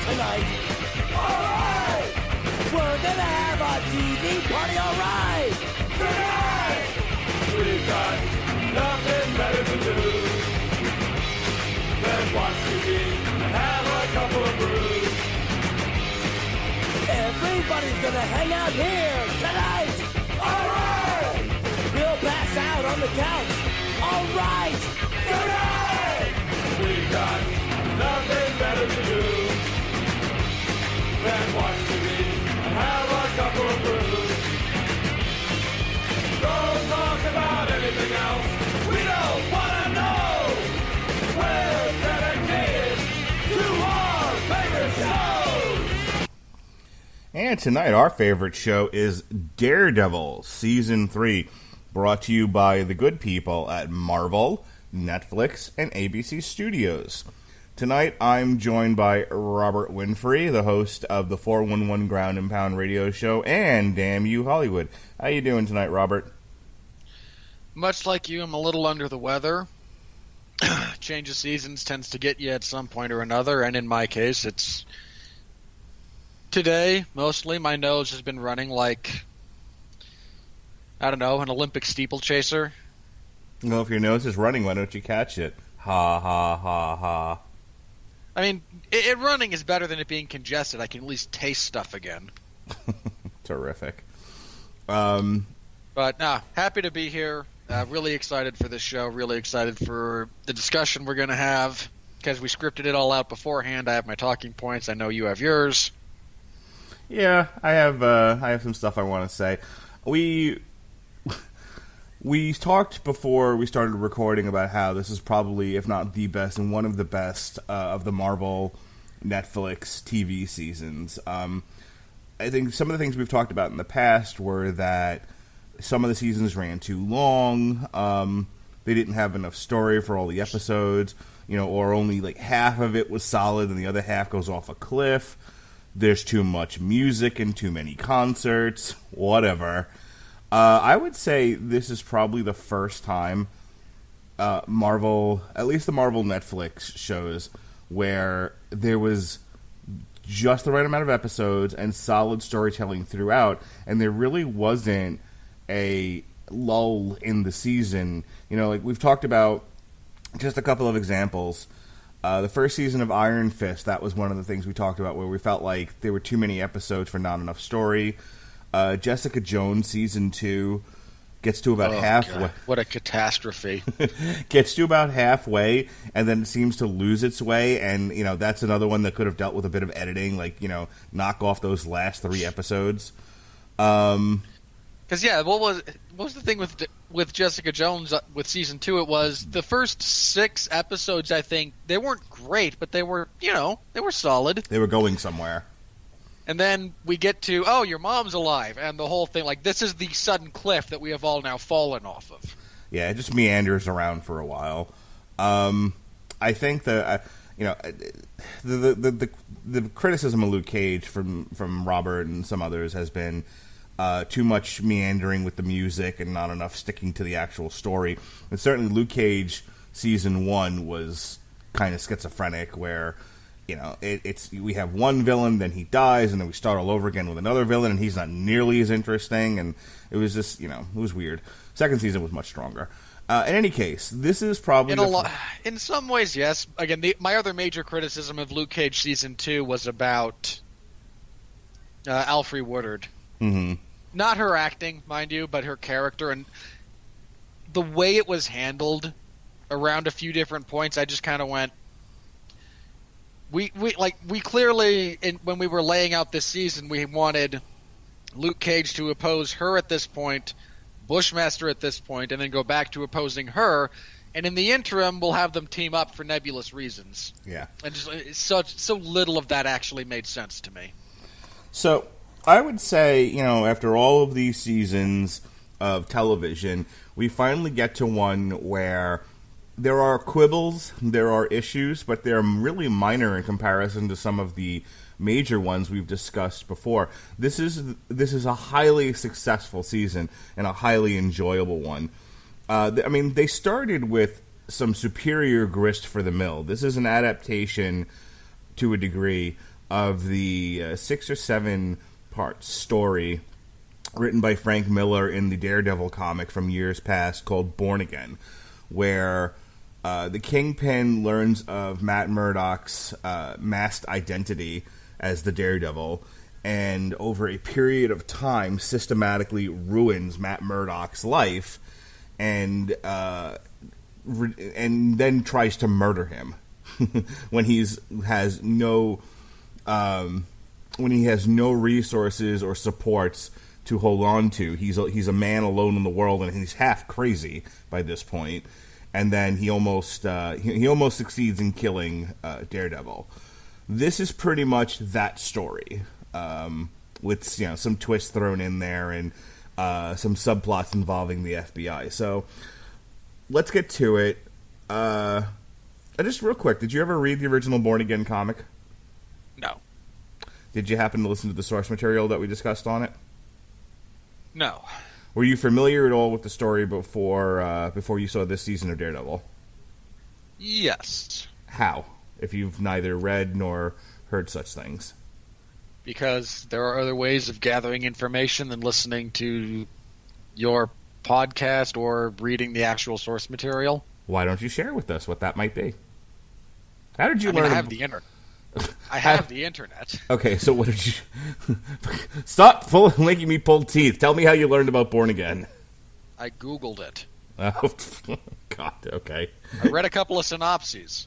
tonight. Alright! We're gonna have a TV party, alright! Tonight! We've got nothing better to do than watch TV and have a couple of brews. Everybody's gonna hang out here tonight! Alright! We'll pass out on the couch. Alright! Tonight! We've got nothing better to do than watch TV and have a couple of brews. Don't talk about anything else. We don't want to know. We're dedicated to our favorite shows. And tonight, our favorite show is Daredevil, Season 3, brought to you by the good people at Marvel, Netflix, and ABC Studios. Tonight, I'm joined by Robert Winfrey, the host of the 411 Ground and Pound radio show, and Damn You Hollywood. How you doing tonight, Robert? Much like you, I'm a little under the weather. Change of seasons tends to get you at some point or another, and in my case, it's today, mostly. My nose has been running like, I don't know, an Olympic steeplechaser. Well, if your nose is running, why don't you catch it? Ha, ha, ha, ha. I mean, it running is better than it being congested. I can at least taste stuff again. Terrific. But, happy to be here. Really excited for this show. Really excited for the discussion we're going to have. Because we scripted it all out beforehand. I have my talking points. I know you have yours. Yeah, I have some stuff I want to say. We talked before we started recording about how this is probably, if not the best, and one of the best of the Marvel Netflix TV seasons. I think some of the things we've talked about in the past were that some of the seasons ran too long. They didn't have enough story for all the episodes, or only like half of it was solid and the other half goes off a cliff. There's too much music and too many concerts, whatever. I would say this is probably the first time Marvel, at least the Marvel Netflix shows, where there was just the right amount of episodes and solid storytelling throughout, and there really wasn't a lull in the season. Like we've talked about, just a couple of examples. The first season of Iron Fist, that was one of the things we talked about, where we felt like there were too many episodes for not enough story. Jessica Jones season 2 gets to about halfway. God, what a catastrophe! Gets to about halfway, and then it seems to lose its way. And that's another one that could have dealt with a bit of editing, like knock off those last 3 episodes. Because what was the thing with Jessica Jones with season 2? It was the first 6 episodes. I think they weren't great, but they were they were solid. They were going somewhere. And then we get to, oh, your mom's alive, and the whole thing, like, this is the sudden cliff that we have all now fallen off of. Yeah, it just meanders around for a while. I think that, the criticism of Luke Cage from Robert and some others has been too much meandering with the music and not enough sticking to the actual story. And certainly Luke Cage season 1 was kind of schizophrenic, where it's we have one villain, then he dies, and then we start all over again with another villain, and he's not nearly as interesting, and it was just, it was weird. Second season was much stronger. In any case, this is probably... In some ways, yes. Again, my other major criticism of Luke Cage Season 2 was about Alfre Woodard. Mm-hmm. Not her acting, mind you, but her character, and the way it was handled around a few different points, I just kind of went... We clearly, when we were laying out this season, we wanted Luke Cage to oppose her at this point, Bushmaster at this point, and then go back to opposing her. And in the interim, we'll have them team up for nebulous reasons. Yeah. And just so little of that actually made sense to me. So I would say, after all of these seasons of television, we finally get to one where there are quibbles, there are issues, but they're really minor in comparison to some of the major ones we've discussed before. This is a highly successful season and a highly enjoyable one. They started with some superior grist for the mill. This is an adaptation, to a degree, of the 6 or 7 part story written by Frank Miller in the Daredevil comic from years past called Born Again, where the Kingpin learns of Matt Murdock's masked identity as the Daredevil, and over a period of time systematically ruins Matt Murdock's life, and then tries to murder him when he has no resources or supports to hold on to. He's a man alone in the world, and he's half crazy by this point. And then he almost succeeds in killing Daredevil. This is pretty much that story, with some twists thrown in there and some subplots involving the FBI. So let's get to it. Just real quick, did you ever read the original Born Again comic? No. Did you happen to listen to the source material that we discussed on it? No. Were you familiar at all with the story before you saw this season of Daredevil? Yes. How? If you've neither read nor heard such things. Because there are other ways of gathering information than listening to your podcast or reading the actual source material. Why don't you share with us what that might be? How did you learn? I have the internet. I have the internet. Okay, so what did you... Stop making me pull teeth. Tell me how you learned about Born Again. I Googled it. Oh, God, okay. I read a couple of synopses.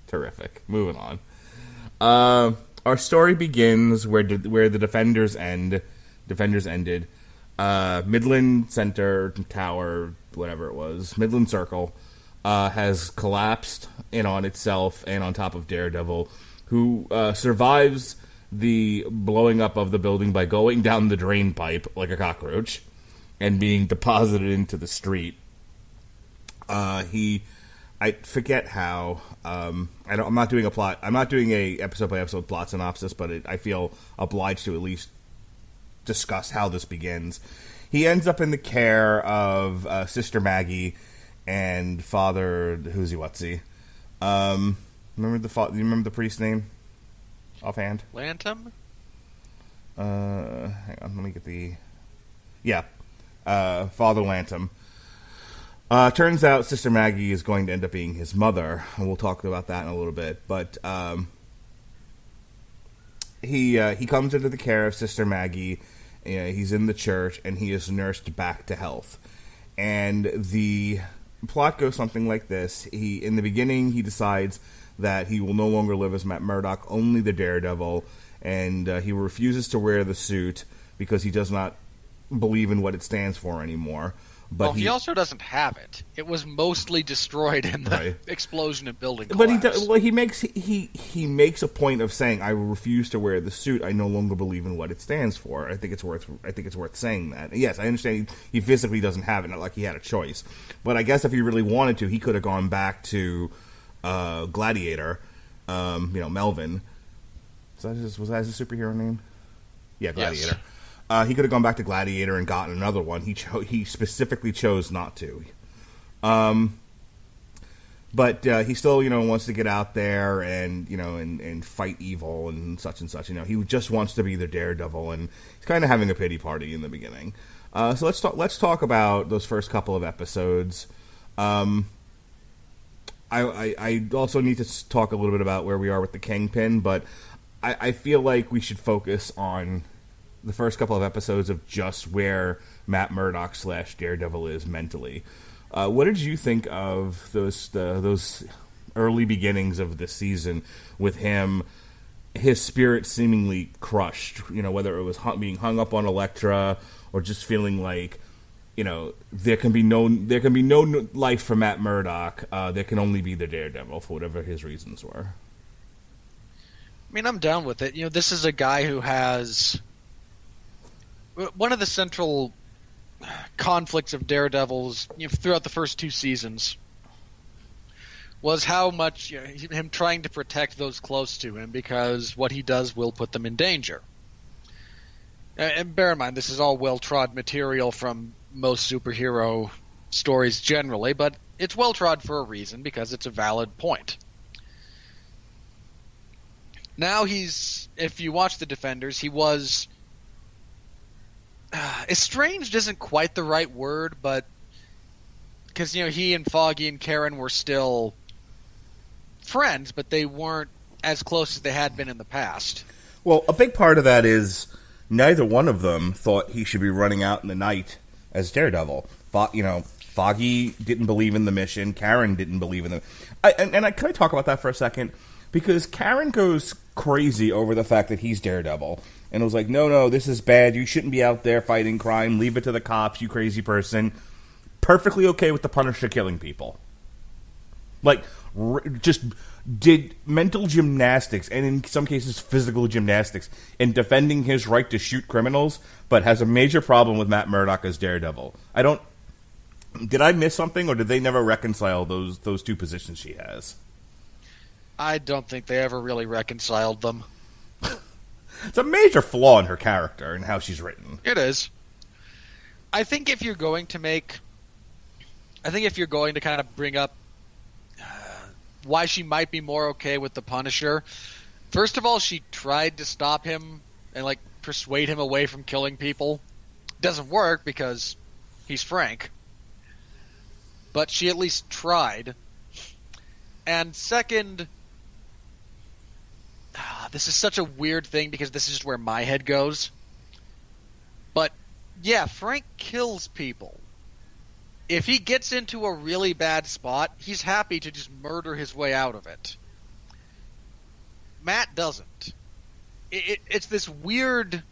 Terrific. Moving on. Our story begins where the Defenders ended. Midland Center Tower, whatever it was, Midland Circle, has collapsed in on itself and on top of Daredevil, who survives the blowing up of the building by going down the drain pipe like a cockroach and being deposited into the street. I forget how. I'm not doing a plot. I'm not doing a episode by episode plot synopsis, but I feel obliged to at least discuss how this begins. He ends up in the care of Sister Maggie and Father Whoosy-Whatsy. Do you remember the priest's name offhand? Lantham? Hang on, let me get the... Yeah, Father Lantham. Turns out Sister Maggie is going to end up being his mother, and we'll talk about that in a little bit. But he comes into the care of Sister Maggie. He's in the church, and he is nursed back to health. And the plot goes something like this. In the beginning, he decides that he will no longer live as Matt Murdock, only the Daredevil, and he refuses to wear the suit because he does not believe in what it stands for anymore. But he also doesn't have it. It was mostly destroyed in the explosion and building collapse. But he makes a point of saying, "I refuse to wear the suit. I no longer believe in what it stands for." I think it's worth saying that. Yes, I understand he physically doesn't have it, not like he had a choice. But I guess if he really wanted to, he could have gone back to Gladiator. Melvin. Was that his superhero name? Yeah, Gladiator. Yes. He could have gone back to Gladiator and gotten another one. He specifically chose not to. But he still, wants to get out there and, and fight evil and such and such. He just wants to be the Daredevil, and he's kind of having a pity party in the beginning. So let's talk about those first couple of episodes. I also need to talk a little bit about where we are with the Kingpin, but I feel like we should focus on the first couple of episodes of just where Matt Murdock / Daredevil is mentally. What did you think of those early beginnings of the season with him, his spirit seemingly crushed? Whether it was being hung up on Elektra or just feeling like, there can be no life for Matt Murdock. There can only be the Daredevil for whatever his reasons were. I mean, I'm down with it. This is a guy who has... One of the central conflicts of Daredevil's throughout the first 2 seasons was how much him trying to protect those close to him, because what he does will put them in danger. And bear in mind, this is all well-trod material from most superhero stories generally, but it's well-trod for a reason, because it's a valid point. Now he's, if you watch The Defenders, he was estranged isn't quite the right word, but because he and Foggy and Karen were still friends, but they weren't as close as they had been in the past. Well, a big part of that is neither one of them thought he should be running out in the night as Daredevil. Foggy didn't believe in the mission. Karen didn't believe in the. Can I talk about that for a second? Because Karen goes crazy over the fact that he's Daredevil. And was like, no, this is bad. You shouldn't be out there fighting crime. Leave it to the cops, you crazy person. Perfectly okay with the Punisher killing people. Like, just did mental gymnastics, and in some cases physical gymnastics, in defending his right to shoot criminals, but has a major problem with Matt Murdock as Daredevil. Did I miss something, or did they never reconcile those two positions she has? I don't think they ever really reconciled them. It's a major flaw in her character and how she's written. It is. I think if you're going to kind of bring up why she might be more okay with the Punisher, first of all, she tried to stop him and persuade him away from killing people. Doesn't work because he's Frank. But she at least tried. And second, this is such a weird thing because this is just where my head goes. But yeah, Frank kills people. If he gets into a really bad spot, he's happy to just murder his way out of it. Matt doesn't. It's this weird.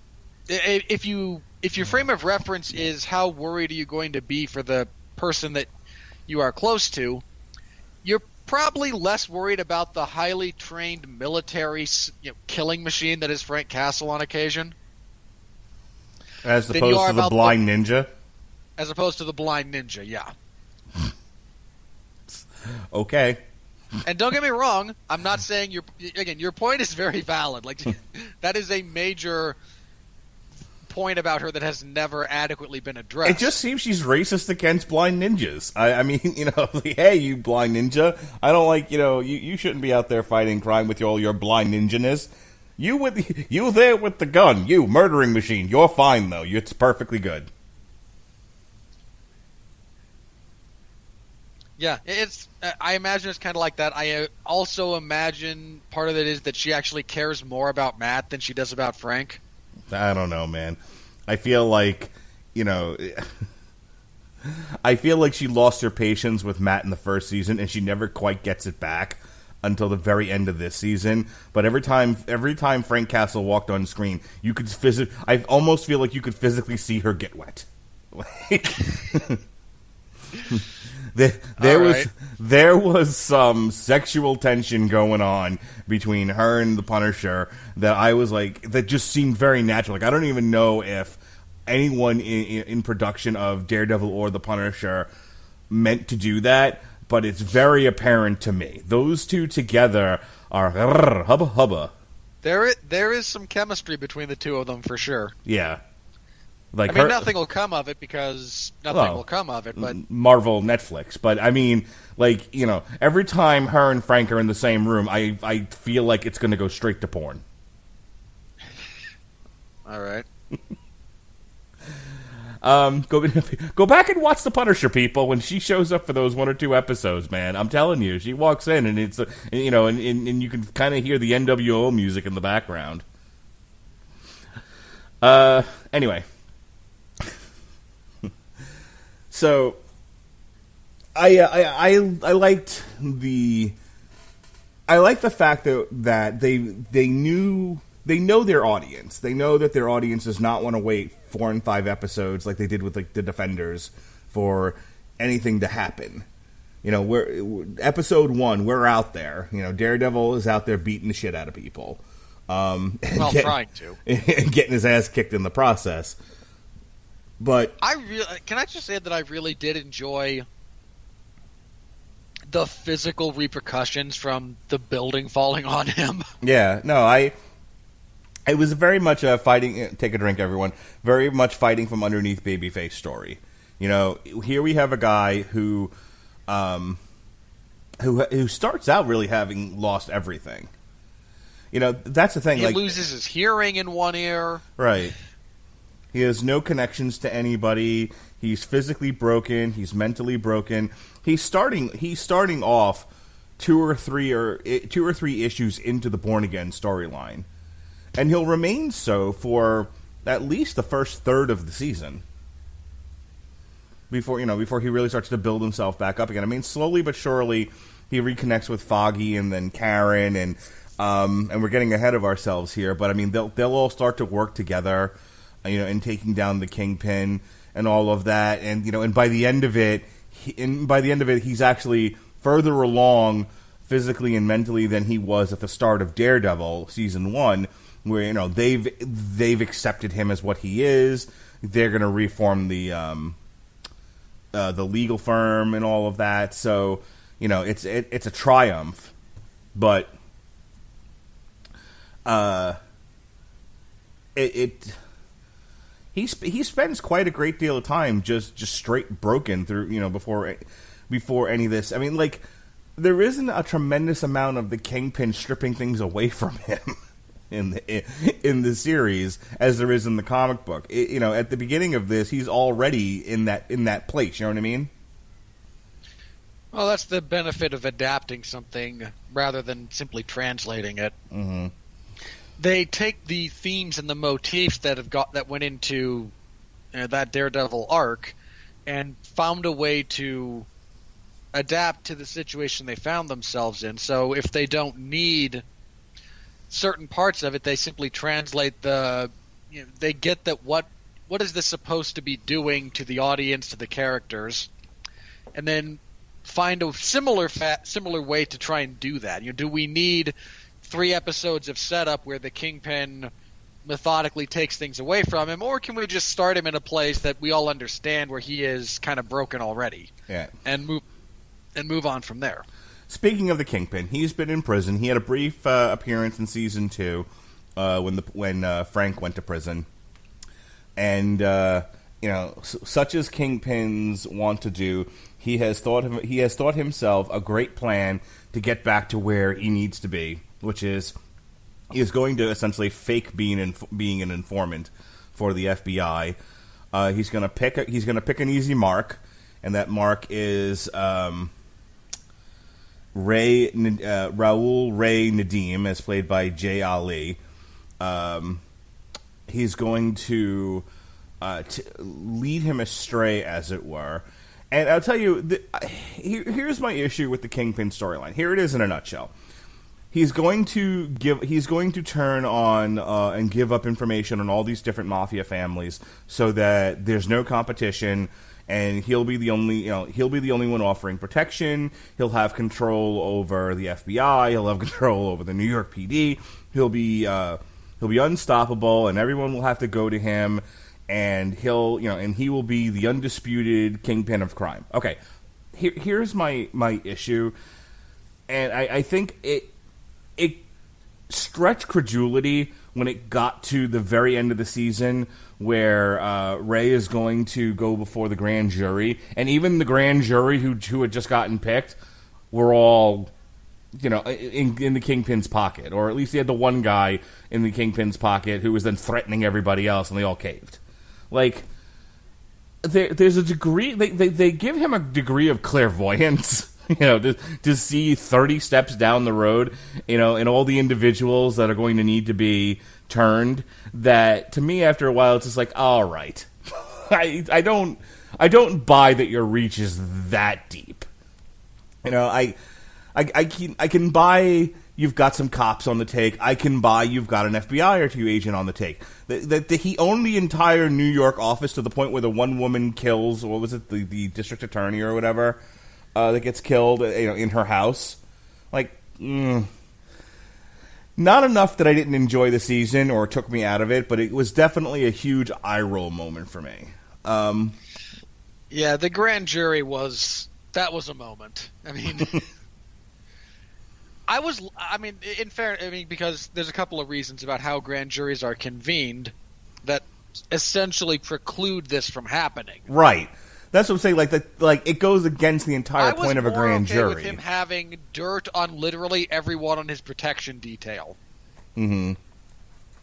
If your frame of reference is how worried are you going to be for the person that you are close to, you're probably less worried about the highly trained military killing machine that is Frank Castle on occasion, as opposed to the blind ninja. As opposed to the blind ninja, yeah. Okay. And don't get me wrong, I'm not saying your point is very valid. That is a major point about her that has never adequately been addressed. It just seems she's racist against blind ninjas. I mean, hey, you blind ninja, I don't like, you shouldn't be out there fighting crime with all your blind ninjaness. You there with the gun, you murdering machine, you're fine though. It's perfectly good. Yeah, I imagine it's kind of like that. I also imagine part of it is that she actually cares more about Matt than she does about Frank. I don't know, man. I feel like, I feel like she lost her patience with Matt in the first season, and she never quite gets it back until the very end of this season. But every time Frank Castle walked on screen, you could I almost feel like you could physically see her get wet. There was some sexual tension going on between her and the Punisher that I was that just seemed very natural. I don't even know if anyone in production of Daredevil or the Punisher meant to do that, but it's very apparent to me. Those two together are hubba hubba. There is some chemistry between the two of them for sure. Yeah. Nothing will come of it because nothing will come of it, but Marvel, Netflix. But I mean, every time her and Frank are in the same room, I feel like it's going to go straight to porn. All right. Go back and watch The Punisher, people. When she shows up for those 1 or 2 episodes, man, I'm telling you, she walks in and it's and you can kind of hear the NWO music in the background. Anyway. So, I liked the fact that they know their audience. They know that their audience does not want to wait 4 and 5 episodes like they did with the Defenders for anything to happen. We're episode 1. We're out there. Daredevil is out there beating the shit out of people. Trying to, and getting his ass kicked in the process. But can I just say that I really did enjoy the physical repercussions from the building falling on him. Yeah, no, it was very much a fighting. Take a drink, everyone. Very much fighting from underneath babyface story. Here we have a guy who starts out really having lost everything. That's the thing. He loses his hearing in one ear. Right. He has no connections to anybody. He's physically broken. He's mentally broken. He's starting off two or three issues into the Born Again storyline, and he'll remain so for at least the first third of the season before he really starts to build himself back up again. I mean, slowly but surely he reconnects with Foggy and then Karen, and we're getting ahead of ourselves here, but I mean they'll all start to work together, in taking down the Kingpin and all of that, and by the end of it, he's actually further along physically and mentally than he was at the start of Daredevil season 1, where they've accepted him as what he is. They're going to reform the legal firm and all of that. So it's a triumph, but he spends quite a great deal of time just straight broken through before any of this. I mean, like, there isn't a tremendous amount of the Kingpin stripping things away from him in the series as there is in the comic book. At the beginning of this, he's already in that place. You know what I mean? Well, that's the benefit of adapting something rather than simply translating it. Mm-hmm. They take the themes and the motifs that went into that Daredevil arc and found a way to adapt to the situation they found themselves in. So if they don't need certain parts of it, they simply translate they get that what is this supposed to be doing to the audience, to the characters, and then find a similar way to try and do that. Do we need 3 episodes of setup where the Kingpin methodically takes things away from him, or can we just start him in a place that we all understand where he is kind of broken already, and move on from there? Speaking of the Kingpin, he's been in prison. He had a brief appearance in season 2 when Frank went to prison, and such as Kingpins want to do, he has thought himself a great plan to get back to where he needs to be, which is he is going to essentially fake being an informant for the FBI. He's going to pick an easy mark, and that mark is Raul Ray Nadim, as played by Jay Ali. He's going to lead him astray, as it were. And I'll tell you, here's my issue with the Kingpin storyline. Here it is in a nutshell. He's going to turn on and give up information on all these different mafia families so that there's no competition, and he'll be the only one offering protection. He'll have control over the FBI. He'll have control over the New York PD. He'll be unstoppable, and everyone will have to go to him. And he will be the undisputed kingpin of crime. Okay, here's my issue, and I think it stretched credulity when it got to the very end of the season where Ray is going to go before the grand jury, and even the grand jury who had just gotten picked were all in the Kingpin's pocket, or at least he had the one guy in the Kingpin's pocket who was then threatening everybody else, and they all caved. Like, there's a degree, they give him a degree of clairvoyance, to see 30 steps down the road, and all the individuals that are going to need to be turned, that, to me, after a while, it's just like, all right. I don't buy that your reach is that deep. I can buy you've got some cops on the take. I can buy you've got an FBI or 2 agent on the take. That he owned the entire New York office to the point where the one woman kills, what was it, the district attorney or whatever, that gets killed in her house. Like, not enough that I didn't enjoy the season or took me out of it, but it was definitely a huge eye roll moment for me. Yeah, the grand jury that was a moment. I mean... because there's a couple of reasons about how grand juries are convened that essentially preclude this from happening. Right. That's what I'm saying. Like it goes against the entire point of a grand jury. With him having dirt on literally everyone on his protection detail. Mm-hmm.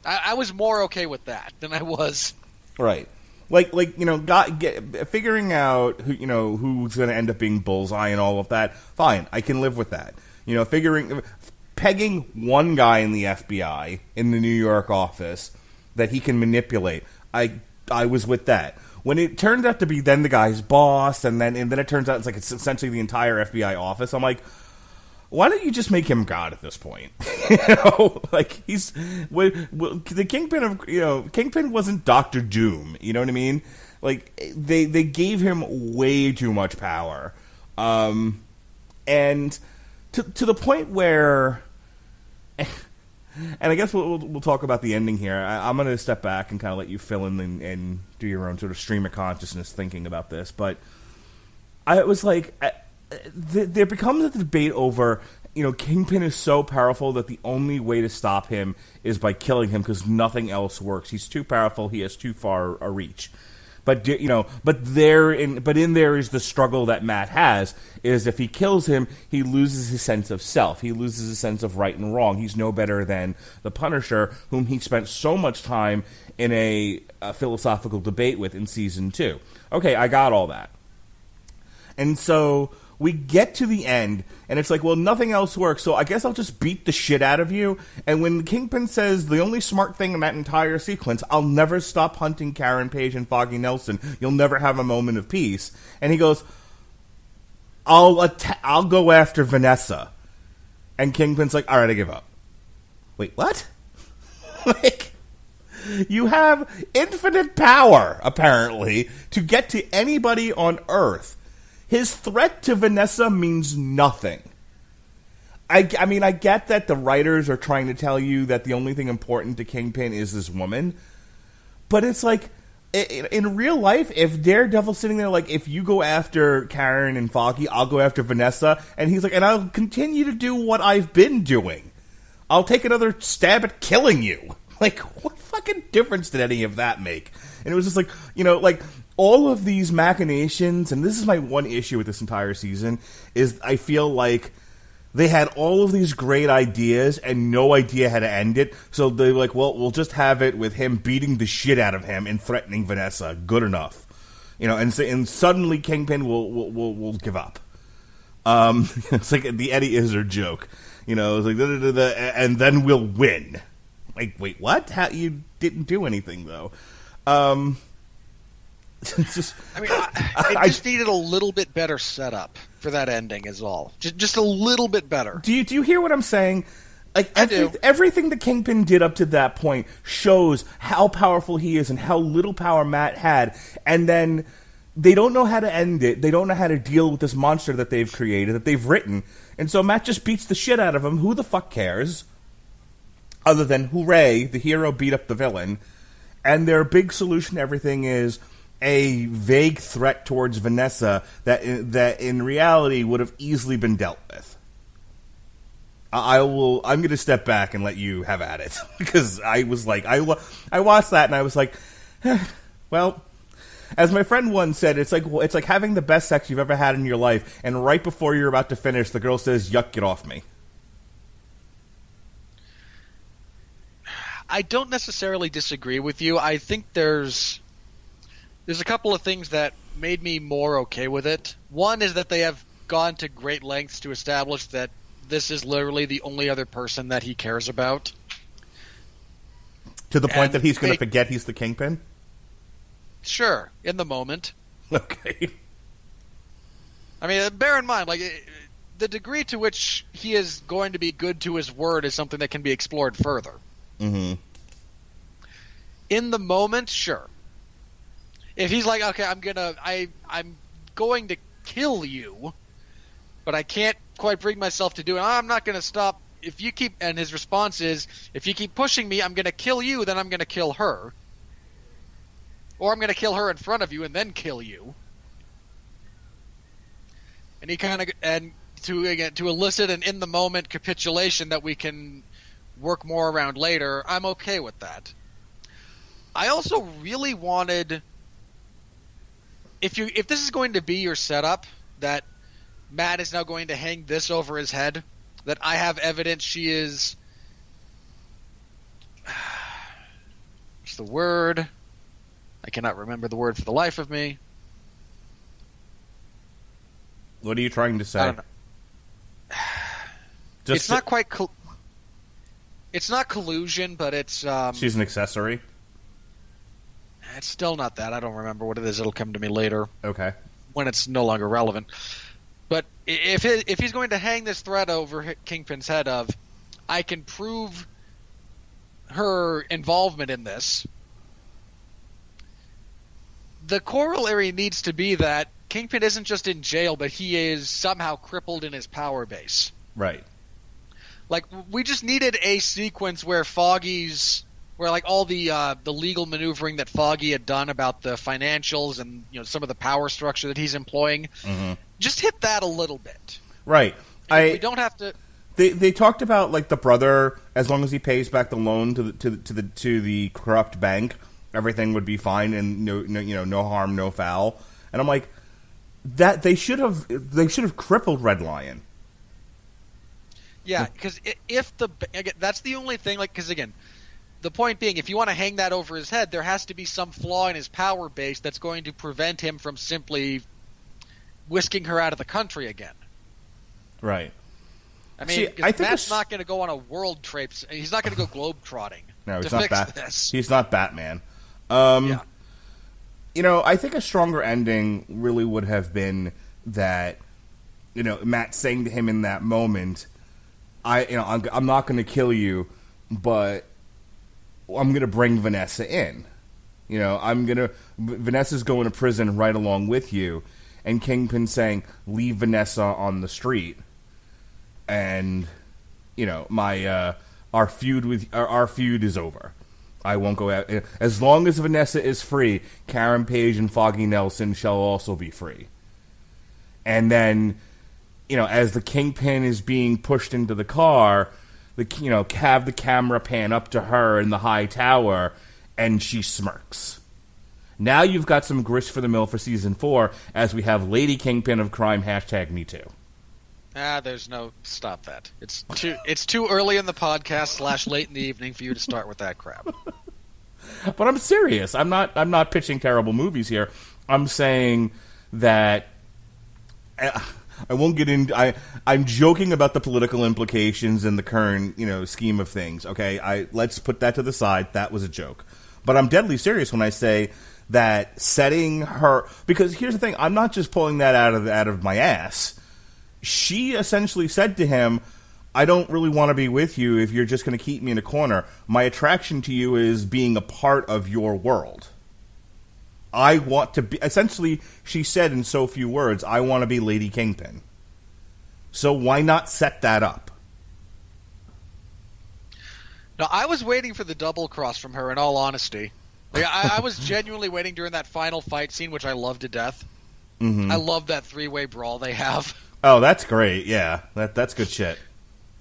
I was more okay with that than I was. Right. Figuring out who's going to end up being Bullseye and all of that, fine, I can live with that. Pegging one guy in the FBI in the New York office that he can manipulate, I was with that. When it turned out to be then the guy's boss, and then it turns out it's essentially the entire FBI office, I'm like, why don't you just make him God at this point? He's the Kingpin of Kingpin wasn't Doctor Doom. You know what I mean? Like they gave him way too much power, and to the point where, and I guess we'll talk about the ending here. I'm going to step back and kind of let you fill in and do your own sort of stream of consciousness thinking about this, but I was like. There becomes a debate over, Kingpin is so powerful that the only way to stop him is by killing him because nothing else works. He's too powerful. He has too far a reach. But in there is the struggle that Matt has is if he kills him, he loses his sense of self. He loses his sense of right and wrong. He's no better than the Punisher, whom he spent so much time in a philosophical debate with in season 2. Okay, I got all that. And so we get to the end, and it's like, well, nothing else works, so I guess I'll just beat the shit out of you. And when Kingpin says the only smart thing in that entire sequence, I'll never stop hunting Karen Page and Foggy Nelson, you'll never have a moment of peace. And he goes, I'll go after Vanessa. And Kingpin's like, all right, I give up. Wait, what? You have infinite power, apparently, to get to anybody on Earth. His threat to Vanessa means nothing. I mean, I get that the writers are trying to tell you that the only thing important to Kingpin is this woman. But it's like, in real life, if Daredevil's sitting there like, if you go after Karen and Foggy, I'll go after Vanessa. And he's like, and I'll continue to do what I've been doing. I'll take another stab at killing you. Like, what fucking difference did any of that make? And it was just like, all of these machinations, and this is my one issue with this entire season, is I feel like they had all of these great ideas and no idea how to end it. So they're like, well, we'll just have it with him beating the shit out of him and threatening Vanessa. Good enough. And suddenly Kingpin will give up. It's like the Eddie Izzard joke. It's like, and then we'll win. Like, wait, what? How, you didn't do anything, though. It's just, it just needed a little bit better setup for that ending is all. Just a little bit better. Do you hear what I'm saying? Like, everything the Kingpin did up to that point shows how powerful he is and how little power Matt had. And then they don't know how to end it. They don't know how to deal with this monster that they've created, that they've written. And so Matt just beats the shit out of him. Who the fuck cares? Other than, hooray, the hero beat up the villain. And their big solution to everything is a vague threat towards Vanessa that in reality would have easily been dealt with. I'm going to step back and let you have at it. Because I was like, I watched that and I was like, well, as my friend once said, it's like having the best sex you've ever had in your life, and right before you're about to finish, the girl says, yuck, get off me. I don't necessarily disagree with you. I think there's a couple of things that made me more okay with it. One is that they have gone to great lengths to establish that this is literally the only other person that he cares about. To the point that he's going to forget he's the Kingpin? Sure, in the moment. Okay. I mean, bear in mind, the degree to which he is going to be good to his word is something that can be explored further. Mm-hmm. In the moment, sure. If he's like, okay, I'm going to kill you, but I can't quite bring myself to do it. I'm not going to stop. If you keep, and his response is, if you keep pushing me, I'm going to kill you, then I'm going to kill her. Or I'm going to kill her in front of you and then kill you. And he kind of, and to elicit an in the moment capitulation that we can work more around later, I'm okay with that. I also really wanted, if this is going to be your setup, that Matt is now going to hang this over his head, that I have evidence she is What's the word? I cannot remember the word for the life of me. What are you trying to say? I don't know. It's not quite. It's not collusion, but it's. She's an accessory. It's still not that. I don't remember what it is. It'll come to me later. Okay. When it's no longer relevant. But if he's going to hang this threat over Kingpin's head of, I can prove her involvement in this. The corollary needs to be that Kingpin isn't just in jail, but he is somehow crippled in his power base. Right. Like, we just needed a sequence where where like all the legal maneuvering that Foggy had done about the financials and some of the power structure that he's employing, just hit that a little bit. Right. We don't have to. They talked about like the brother, as long as he pays back the loan to the corrupt bank, everything would be fine and no harm, no foul. And I'm like, that they should have crippled Red Lion. Yeah, because that's the only thing. Like, because again, the point being, if you want to hang that over his head, there has to be some flaw in his power base that's going to prevent him from simply whisking her out of the country again. Right. I mean, Matt's not going to go on a world trip. He's not going to go globe-trotting to fix this. He's not Batman. Yeah. I think a stronger ending really would have been that, Matt saying to him in that moment, I'm not going to kill you, but I'm going to bring Vanessa in. Vanessa's going to prison right along with you, and Kingpin saying, leave Vanessa on the street. And, our feud is over. I won't go out. As long as Vanessa is free, Karen Page and Foggy Nelson shall also be free. And then, as the Kingpin is being pushed into the car, have the camera pan up to her in the high tower, and she smirks. Now you've got some grist for the mill for season 4, as we have Lady Kingpin of Crime, #MeToo. There's no stop that. It's too early in the podcast / late in the evening for you to start with that crap. But I'm serious. I'm not pitching terrible movies here. I'm saying that I won't get into. I'm joking about the political implications and the current scheme of things. Okay, let's put that to the side. That was a joke. But I'm deadly serious when I say that setting her, because here's the thing. I'm not just pulling that out of my ass. She essentially said to him, I don't really want to be with you if you're just going to keep me in a corner. My attraction to you is being a part of your world. I want to be, essentially, she said in so few words, I want to be Lady Kingpin. So why not set that up? No, I was waiting for the double cross from her, in all honesty. Like, I was genuinely waiting during that final fight scene, which I loved to death. Mm-hmm. I love that 3-way brawl they have. Oh, that's great. Yeah, that's good shit.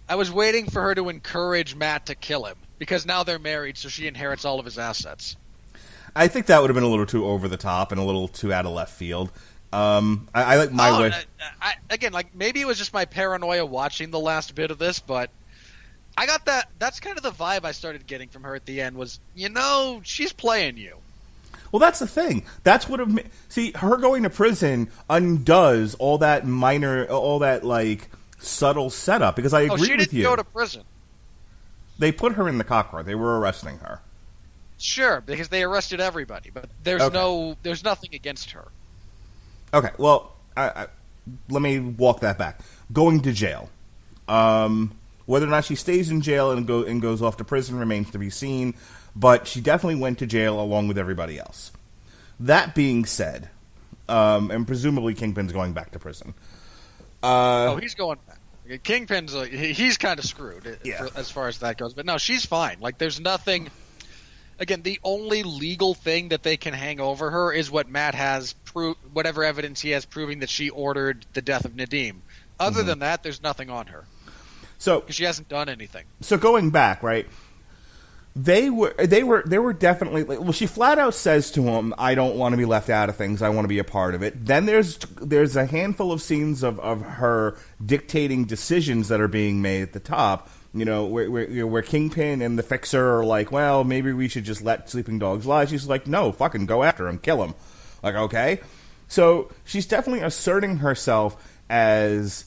I was waiting for her to encourage Matt to kill him, because now they're married, so she inherits all of his assets. I think that would have been a little too over the top and a little too out of left field. I like my way. Again, like, maybe it was just my paranoia watching the last bit of this, but I got that. That's kind of the vibe I started getting from her at the end was, she's playing you. Well, that's the thing. That's what her going to prison undoes all that subtle setup. Because I agree with you. She didn't go to prison. They put her in the cockpit. They were arresting her. Sure, because they arrested everybody, but there's nothing against her. Okay, well, let me walk that back. Going to jail, whether or not she stays in jail and goes off to prison remains to be seen. But she definitely went to jail along with everybody else. That being said, and presumably Kingpin's going back to prison. He's going back. Kingpin's he's kind of screwed as far as that goes. But no, she's fine. Like, there's nothing. Again, the only legal thing that they can hang over her is what Matt has whatever evidence he has proving that she ordered the death of Nadim. Other than that, there's nothing on her. So because she hasn't done anything. So going back, right? They were definitely, well, she flat out says to him, I don't want to be left out of things, I want to be a part of it. Then there's a handful of scenes of her dictating decisions that are being made at the top, where Kingpin and the Fixer are like, well, maybe we should just let sleeping dogs lie. She's like, no, fucking go after him, kill him. Like, okay. So she's definitely asserting herself as,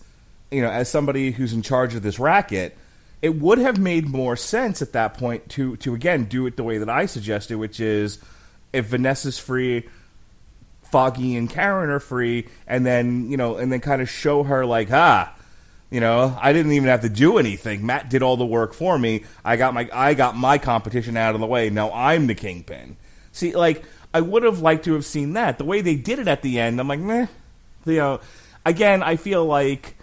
as somebody who's in charge of this racket. It would have made more sense at that point to again do it the way that I suggested, which is if Vanessa's free, Foggy and Karen are free, and then kind of show her like, I didn't even have to do anything. Matt did all the work for me. I got my competition out of the way. Now I'm the Kingpin. See, like, I would have liked to have seen that. The way they did it at the end, I'm like, meh. Again, I feel like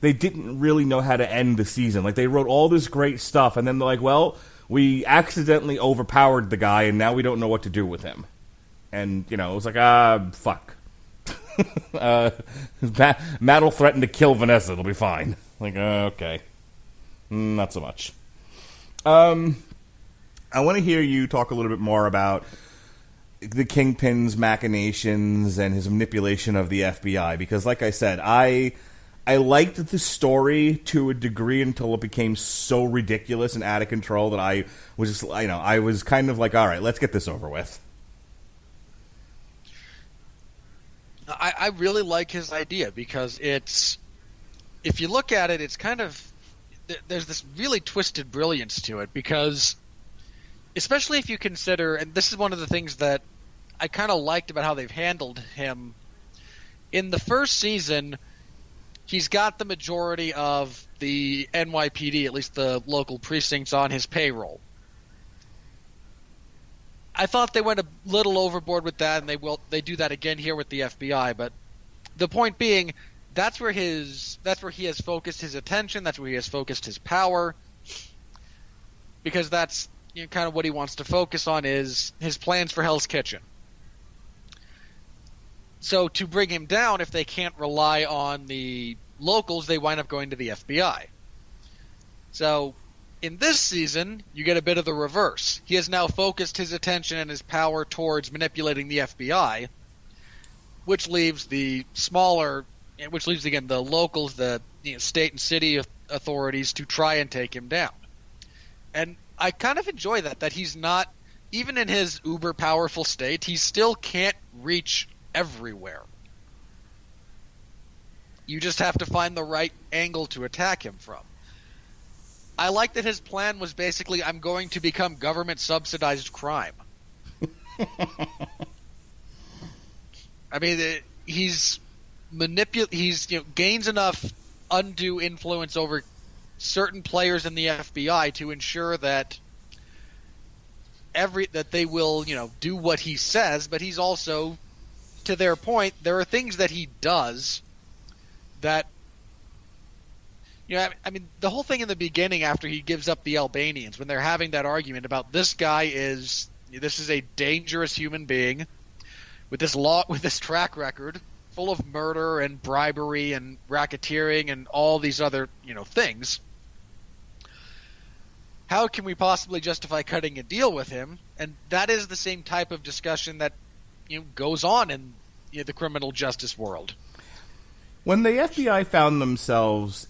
they didn't really know how to end the season. Like, they wrote all this great stuff, and then they're like, well, we accidentally overpowered the guy, and now we don't know what to do with him. And, it was like, fuck. Matt will threaten to kill Vanessa. It'll be fine. Like, okay. Not so much. I want to hear you talk a little bit more about the Kingpin's machinations and his manipulation of the FBI, because, like I said, I liked the story to a degree until it became so ridiculous and out of control that I was just, I was kind of like, all right, let's get this over with. I really like his idea because it's, if you look at it, it's kind of, there's this really twisted brilliance to it because, especially if you consider, and this is one of the things that I kind of liked about how they've handled him. In the first season, he's got the majority of the NYPD, at least the local precincts, on his payroll. I thought they went a little overboard with that, and they do that again here with the FBI. But the point being, that's where he has focused his attention. That's where he has focused his power, because that's kind of what he wants to focus on is his plans for Hell's Kitchen. So to bring him down, if they can't rely on the locals, they wind up going to the FBI. So in this season, you get a bit of the reverse. He has now focused his attention and his power towards manipulating the FBI, which leaves the locals, the state and city authorities to try and take him down. And I kind of enjoy that he's not, even in his uber powerful state, he still can't reach everywhere. You just have to find the right angle to attack him from. I like that his plan was basically, I'm going to become government-subsidized crime. I mean, he's gains enough undue influence over certain players in the FBI to ensure that they will, do what he says, but he's also, to their point, there are things that he does that, I mean, the whole thing in the beginning after he gives up the Albanians, when they're having that argument about this is a dangerous human being with this track record full of murder and bribery and racketeering and all these other, things. How can we possibly justify cutting a deal with him? And that is the same type of discussion that goes on in the criminal justice world. When the FBI found themselves,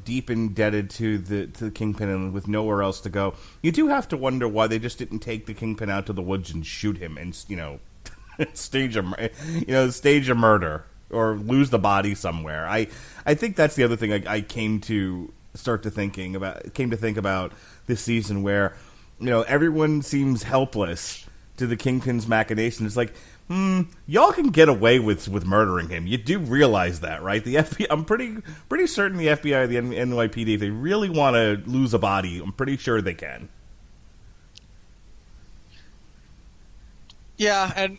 deep indebted to the Kingpin and with nowhere else to go, you do have to wonder why they just didn't take the Kingpin out to the woods and shoot him and, stage a murder or lose the body somewhere. I think that's the other thing I came to think about this season, where everyone seems helpless to the Kingpin's machinations. It's like, y'all can get away with murdering him. You do realize that, right? The FBI, I'm pretty certain the FBI or the NYPD, if they really want to lose a body, I'm pretty sure they can. Yeah, and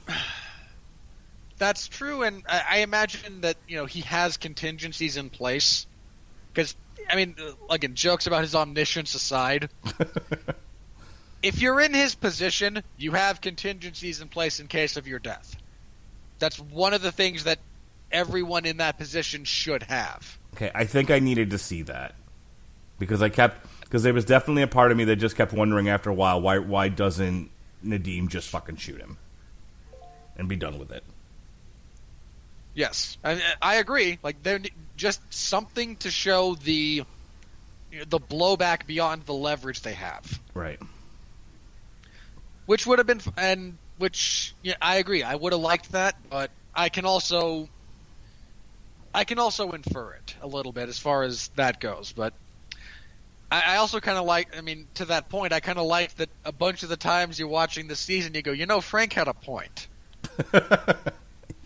that's true, and I imagine that, he has contingencies in place. Because, I mean, again, jokes about his omniscience aside, if you're in his position, you have contingencies in place in case of your death. That's one of the things that everyone in that position should have. Okay, I think I needed to see that. Because there was definitely a part of me that just kept wondering after a while, why doesn't Nadeem just fucking shoot him? And be done with it. Yes, I agree. Like, they're just something to show the the blowback beyond the leverage they have. Right. Which would have been, I agree. I would have liked that, but I can also infer it a little bit as far as that goes. But I also kind of like, to that point, I kind of like that a bunch of the times you're watching the season, you go, Frank had a point.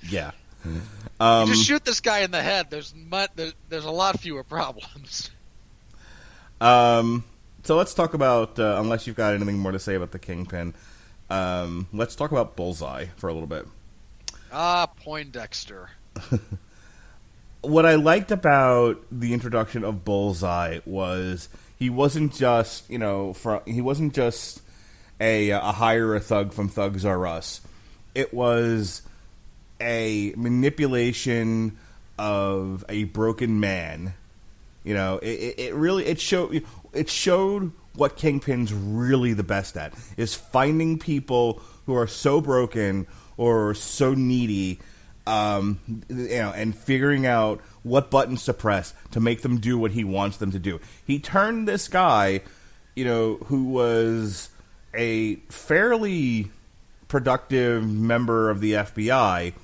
Yeah. You just shoot this guy in the head. There's a lot fewer problems. So let's talk about, unless you've got anything more to say about the Kingpin, let's talk about Bullseye for a little bit. Poindexter. What I liked about the introduction of Bullseye was he wasn't just, he wasn't just a hire a thug from Thugs R Us. It was a manipulation of a broken man. It showed what Kingpin's really the best at, is finding people who are so broken or so needy, and figuring out what buttons to press to make them do what he wants them to do. He turned this guy, who was a fairly productive member of the FBI,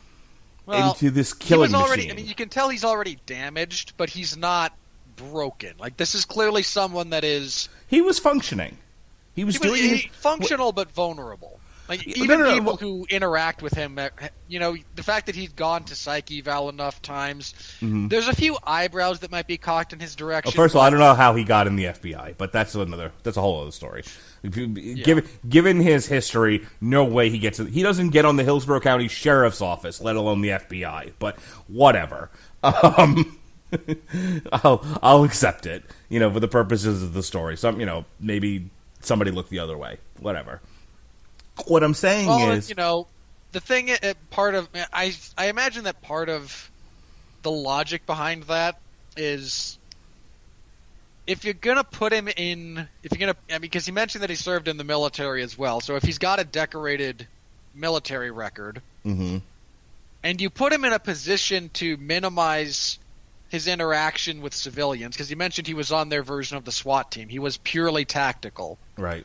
into this killing machine. You can tell he's already damaged, but he's not broken. Like, this is clearly someone that is... He was functioning. He was functional but vulnerable. Like, even people who interact with him, the fact that he's gone to psych eval enough times, there's a few eyebrows that might be cocked in his direction. Well, first of all, I don't know how he got in the FBI, but that's a whole other story. Given his history, no way he gets it. He doesn't get on the Hillsborough County Sheriff's Office, let alone the FBI. But whatever. I'll accept it, for the purposes of the story. Maybe somebody looked the other way. Whatever. What I'm saying is, the thing. Part of I imagine that part of the logic behind that is, if you're gonna put him in, because he mentioned that he served in the military as well. So if he's got a decorated military record, and you put him in a position to minimize his interaction with civilians, because he mentioned he was on their version of the SWAT team. He was purely tactical. Right.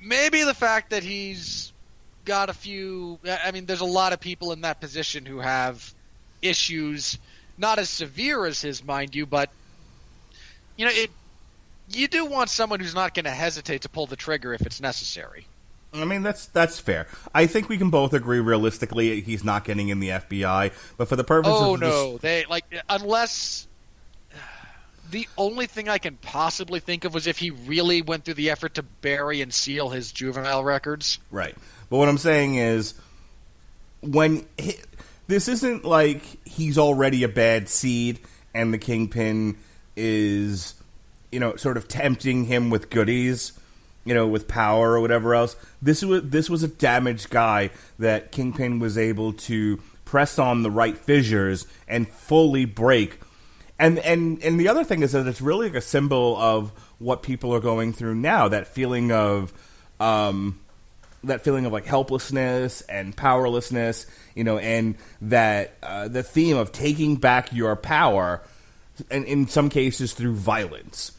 Maybe the fact that he's got a few... there's a lot of people in that position who have issues, not as severe as his, mind you, but, you do want someone who's not going to hesitate to pull the trigger if it's necessary. That's fair. I think we can both agree realistically he's not getting in the FBI, but for the purpose of... Oh, no. Unless... The only thing I can possibly think of was if he really went through the effort to bury and seal his juvenile records. Right. But what I'm saying is, this isn't like he's already a bad seed and the Kingpin is, sort of tempting him with goodies, with power or whatever else. This was a damaged guy that Kingpin was able to press on the right fissures and fully break. And the other thing is that it's really like a symbol of what people are going through now. That feeling of like helplessness and powerlessness, and that the theme of taking back your power, and in some cases through violence.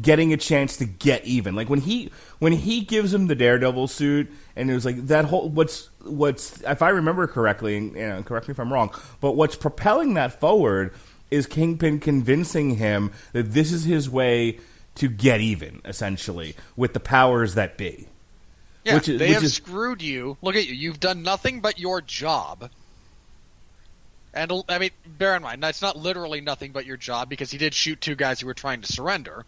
Getting a chance to get even. Like when he gives him the Daredevil suit, and it was like that whole what's if I remember correctly, and correct me if I'm wrong, but what's propelling that forward is Kingpin convincing him that this is his way to get even, essentially, with the powers that be. Yeah, they have screwed you. Look at you. You've done nothing but your job. And, bear in mind, that's not literally nothing but your job, because he did shoot two guys who were trying to surrender.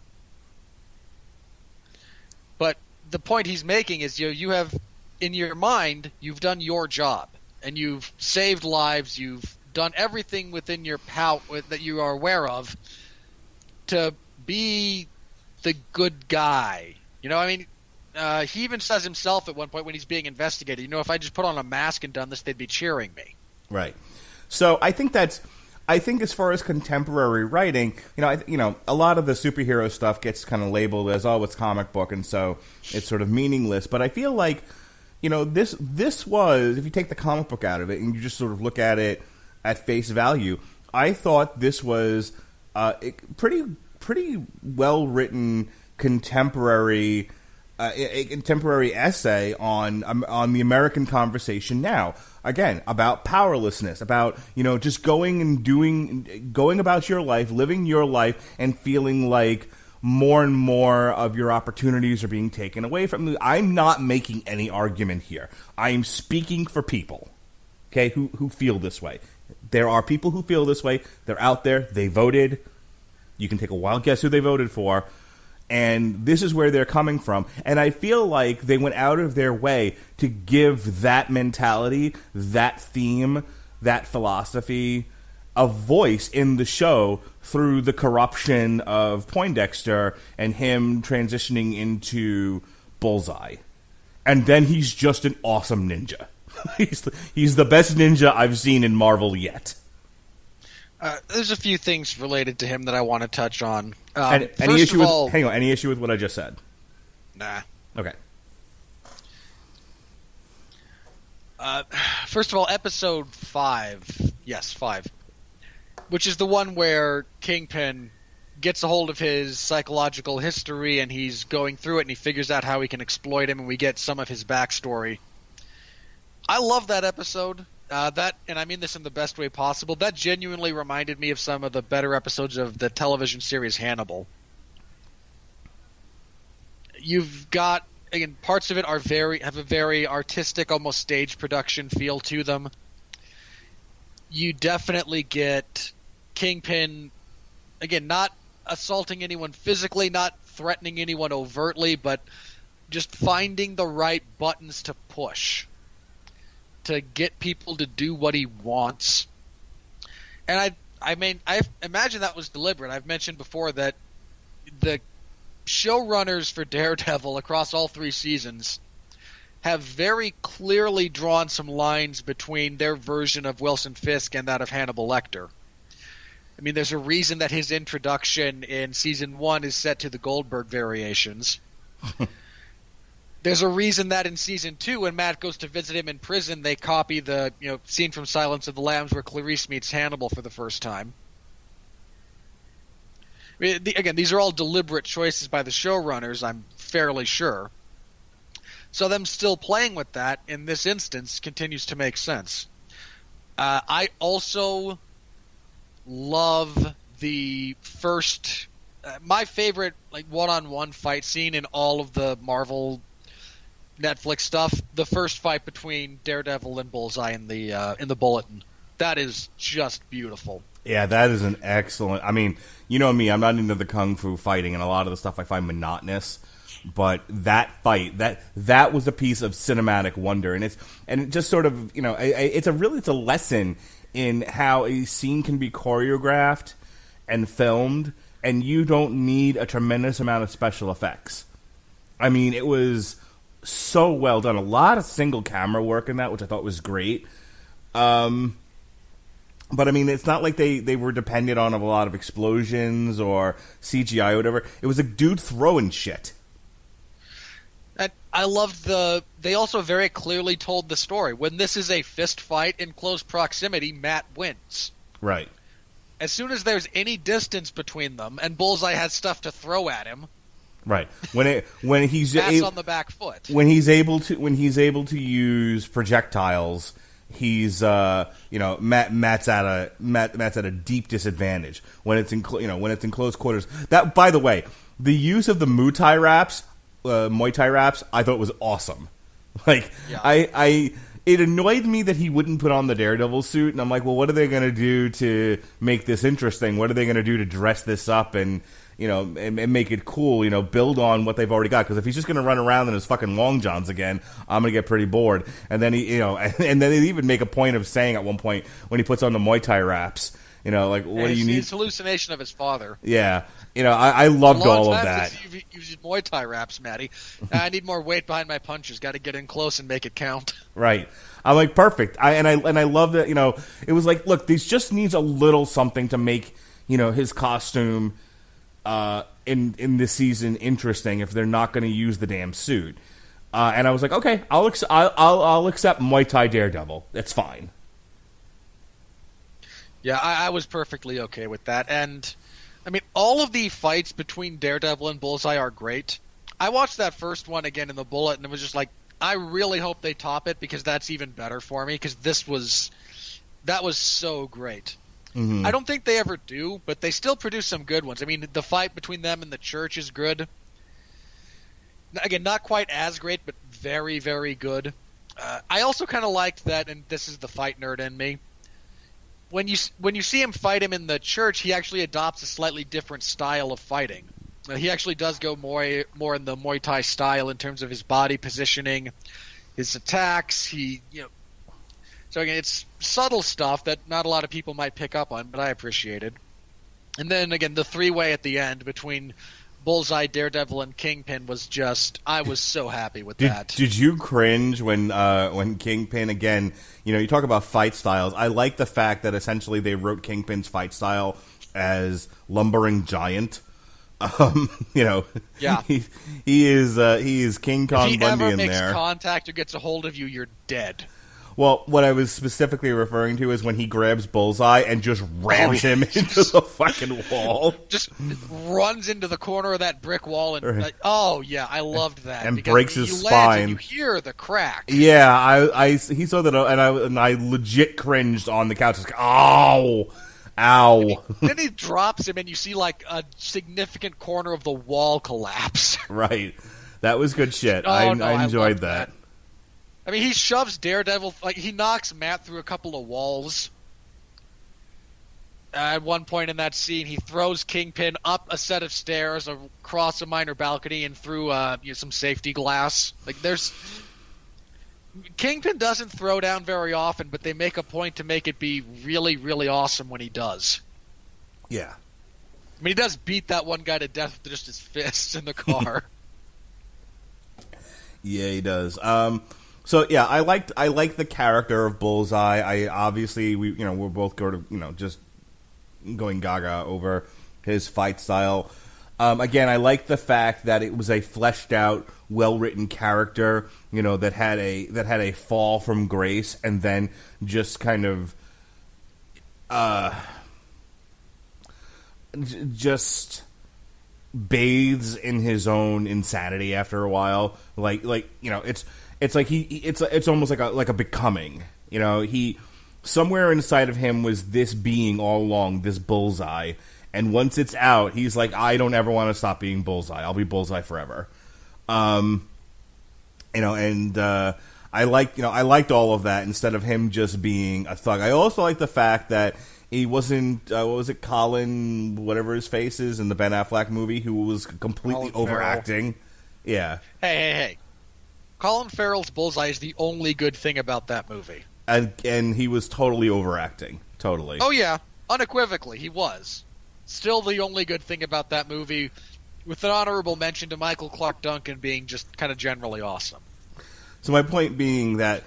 But the point he's making is, you have, in your mind, you've done your job. And you've saved lives, you've done everything within your power that you are aware of to be the good guy. He even says himself at one point when he's being investigated, if I just put on a mask and done this, they'd be cheering me. Right. So I think as far as contemporary writing, a lot of the superhero stuff gets kind of labeled as, it's comic book, and so it's sort of meaningless. But I feel like, this was, if you take the comic book out of it and you just sort of look at it at face value, I thought this was pretty pretty well written contemporary a contemporary essay on the American conversation now. Again, about powerlessness, about just going about your life, living your life, and feeling like more and more of your opportunities are being taken away from you. I'm not making any argument here. I am speaking for people, okay, who feel this way. There are people who feel this way. They're out there. They voted. You can take a wild guess who they voted for. And this is where they're coming from. And I feel like they went out of their way to give that mentality, that theme, that philosophy a voice in the show through the corruption of Poindexter and him transitioning into Bullseye. And then he's just an awesome ninja. He's the best ninja I've seen in Marvel yet. There's a few things related to him that I want to touch on. Any issue with what I just said? Nah. Okay. First of all, episode 5. Yes, 5. Which is the one where Kingpin gets a hold of his psychological history and he's going through it and he figures out how he can exploit him and we get some of his backstory. I love that episode. And I mean this in the best way possible, that genuinely reminded me of some of the better episodes of the television series Hannibal. You've got, again, parts of it have a very artistic, almost stage production feel to them. You definitely get Kingpin, again, not assaulting anyone physically, not threatening anyone overtly, but just finding the right buttons to push to get people to do what he wants. And I imagine that was deliberate. I've mentioned before that the showrunners for Daredevil across all 3 seasons have very clearly drawn some lines between their version of Wilson Fisk and that of Hannibal Lecter. I mean, there's a reason that his introduction in season 1 is set to the Goldberg variations. There's a reason that in season 2, when Matt goes to visit him in prison, they copy the scene from Silence of the Lambs where Clarice meets Hannibal for the first time. I mean, again, these are all deliberate choices by the showrunners, I'm fairly sure. So them still playing with that in this instance continues to make sense. I also love the first, my favorite one-on-one fight scene in all of the Marvel Netflix stuff. The first fight between Daredevil and Bullseye in the Bulletin. That is just beautiful. Yeah, that is an excellent. I mean, you know me, I'm not into the kung fu fighting, and a lot of the stuff I find monotonous. But that fight, that was a piece of cinematic wonder, and it just sort of it's a lesson in how a scene can be choreographed and filmed, and you don't need a tremendous amount of special effects. I mean, it was so well done. A lot of single camera work in that, which I thought was great. But I mean, it's not like they were dependent on a lot of explosions or CGI or whatever. It was a dude throwing shit. I loved they also very clearly told the story. When this is a fist fight in close proximity, Matt wins. Right. As soon as there's any distance between them and Bullseye has stuff to throw at him. Right. When he's on the back foot. When he's able to use projectiles, he's Matt's at a deep disadvantage when it's in close quarters. That, by the way, the use of the Muay Thai wraps, I thought was awesome. It annoyed me that he wouldn't put on the Daredevil suit, and I'm like, well, what are they going to do to make this interesting? What are they going to do to dress this up and make it cool? Build on what they've already got. Because if he's just going to run around in his fucking long johns again, I'm going to get pretty bored. And then and then they even make a point of saying at one point when he puts on the Muay Thai wraps, what do you need? It's hallucination of his father. Yeah. I loved all of that. You've used Muay Thai wraps, Matty. I need more weight behind my punches. Got to get in close and make it count. Right. I'm like, perfect. I love that. It was like, look, this just needs a little something to make his costume in this season interesting. If they're not going to use the damn suit, and I was like, okay, I'll accept Muay Thai Daredevil. That's fine. Yeah, I was perfectly okay with that, and I mean, all of the fights between Daredevil and Bullseye are great. I watched that first one again in the Bullet, and it was just like, I really hope they top it, because that's even better for me, because that was so great. Mm-hmm. I don't think they ever do, but they still produce some good ones. I mean, the fight between them and the Church is good. Again, not quite as great, but very, very good. I also kind of liked that, and this is the fight nerd in me, when you see him fight him in the Church, he actually adopts a slightly different style of fighting. He actually does go more in the Muay Thai style in terms of his body positioning, his attacks. So again, it's subtle stuff that not a lot of people might pick up on, but I appreciated. And then again, the three-way at the end between Bullseye, Daredevil, and Kingpin was I was so happy with that. Did you cringe when Kingpin, again, you talk about fight styles. I like the fact that essentially they wrote Kingpin's fight style as lumbering giant. Yeah. He is King Kong Bundy in there. If he ever makes contact or gets a hold of you, you're dead. Well, what I was specifically referring to is when he grabs Bullseye and just rams him into the fucking wall. Just runs into the corner of that brick wall and I loved that. And breaks his spine. And you hear the crack. Yeah, he saw that, and I legit cringed on the couch. Like, ow. Then he drops him, and you see like a significant corner of the wall collapse. Right. That was good shit. I enjoyed that. I mean, he shoves Daredevil, like he knocks Matt through a couple of walls. At one point in that scene, he throws Kingpin up a set of stairs, across a minor balcony, and through some safety glass. Like Kingpin doesn't throw down very often, but they make a point to make it be really, really awesome when he does. Yeah. I mean, he does beat that one guy to death with just his fists in the car. Yeah, he does. So yeah, I like the character of Bullseye. I obviously we're both just going gaga over his fight style. Again, I like the fact that it was a fleshed out, well written character. That had a fall from grace, and then just kind of just bathes in his own insanity after a while. It's like it's almost like a becoming. He somewhere inside of him was this being all along, this Bullseye, and once it's out, he's like, I don't ever want to stop being Bullseye. I'll be Bullseye forever. I liked all of that instead of him just being a thug. I also like the fact that he wasn't what was it, Colin, whatever his face is in the Ben Affleck movie, who was completely overacting. Yeah. Hey. Colin Farrell's Bullseye is the only good thing about that movie. And he was totally overacting. Totally. Oh, yeah. Unequivocally, he was. Still the only good thing about that movie, with an honorable mention to Michael Clarke Duncan being just kind of generally awesome. So my point being that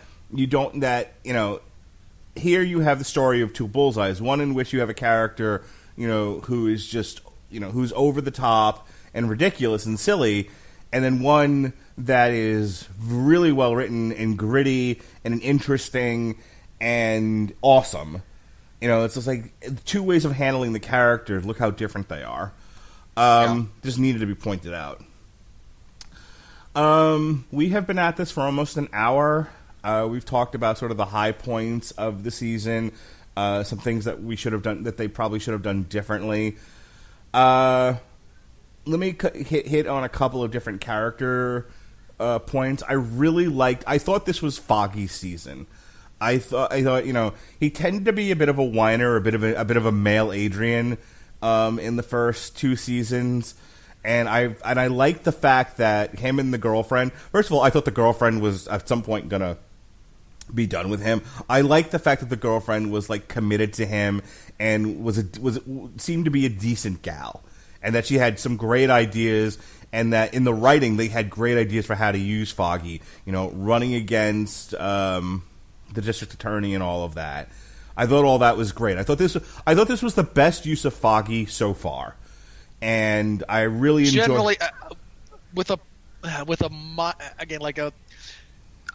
here you have the story of two Bullseyes. One in which you have a character, who is just, who's over the top and ridiculous and silly, and then one that is really well written and gritty and interesting and awesome. It's just like two ways of handling the characters. Look how different they are. Just needed to be pointed out. We have been at this for almost an hour. We've talked about sort of the high points of the season, some things that we should have done that they probably should have done differently. Let me hit on a couple of different character points. I thought this was Foggy's season. I thought he tended to be a bit of a whiner, a bit of a male Adrian in the first two seasons. And I like the fact that him and the girlfriend. First of all, I thought the girlfriend was at some point gonna be done with him. I like the fact that the girlfriend was like committed to him and seemed to be a decent gal, and that she had some great ideas, and that in the writing they had great ideas for how to use Foggy. Running against the district attorney and all of that. I thought all that was great. I thought this was the best use of Foggy so far. And I really enjoyed. Generally,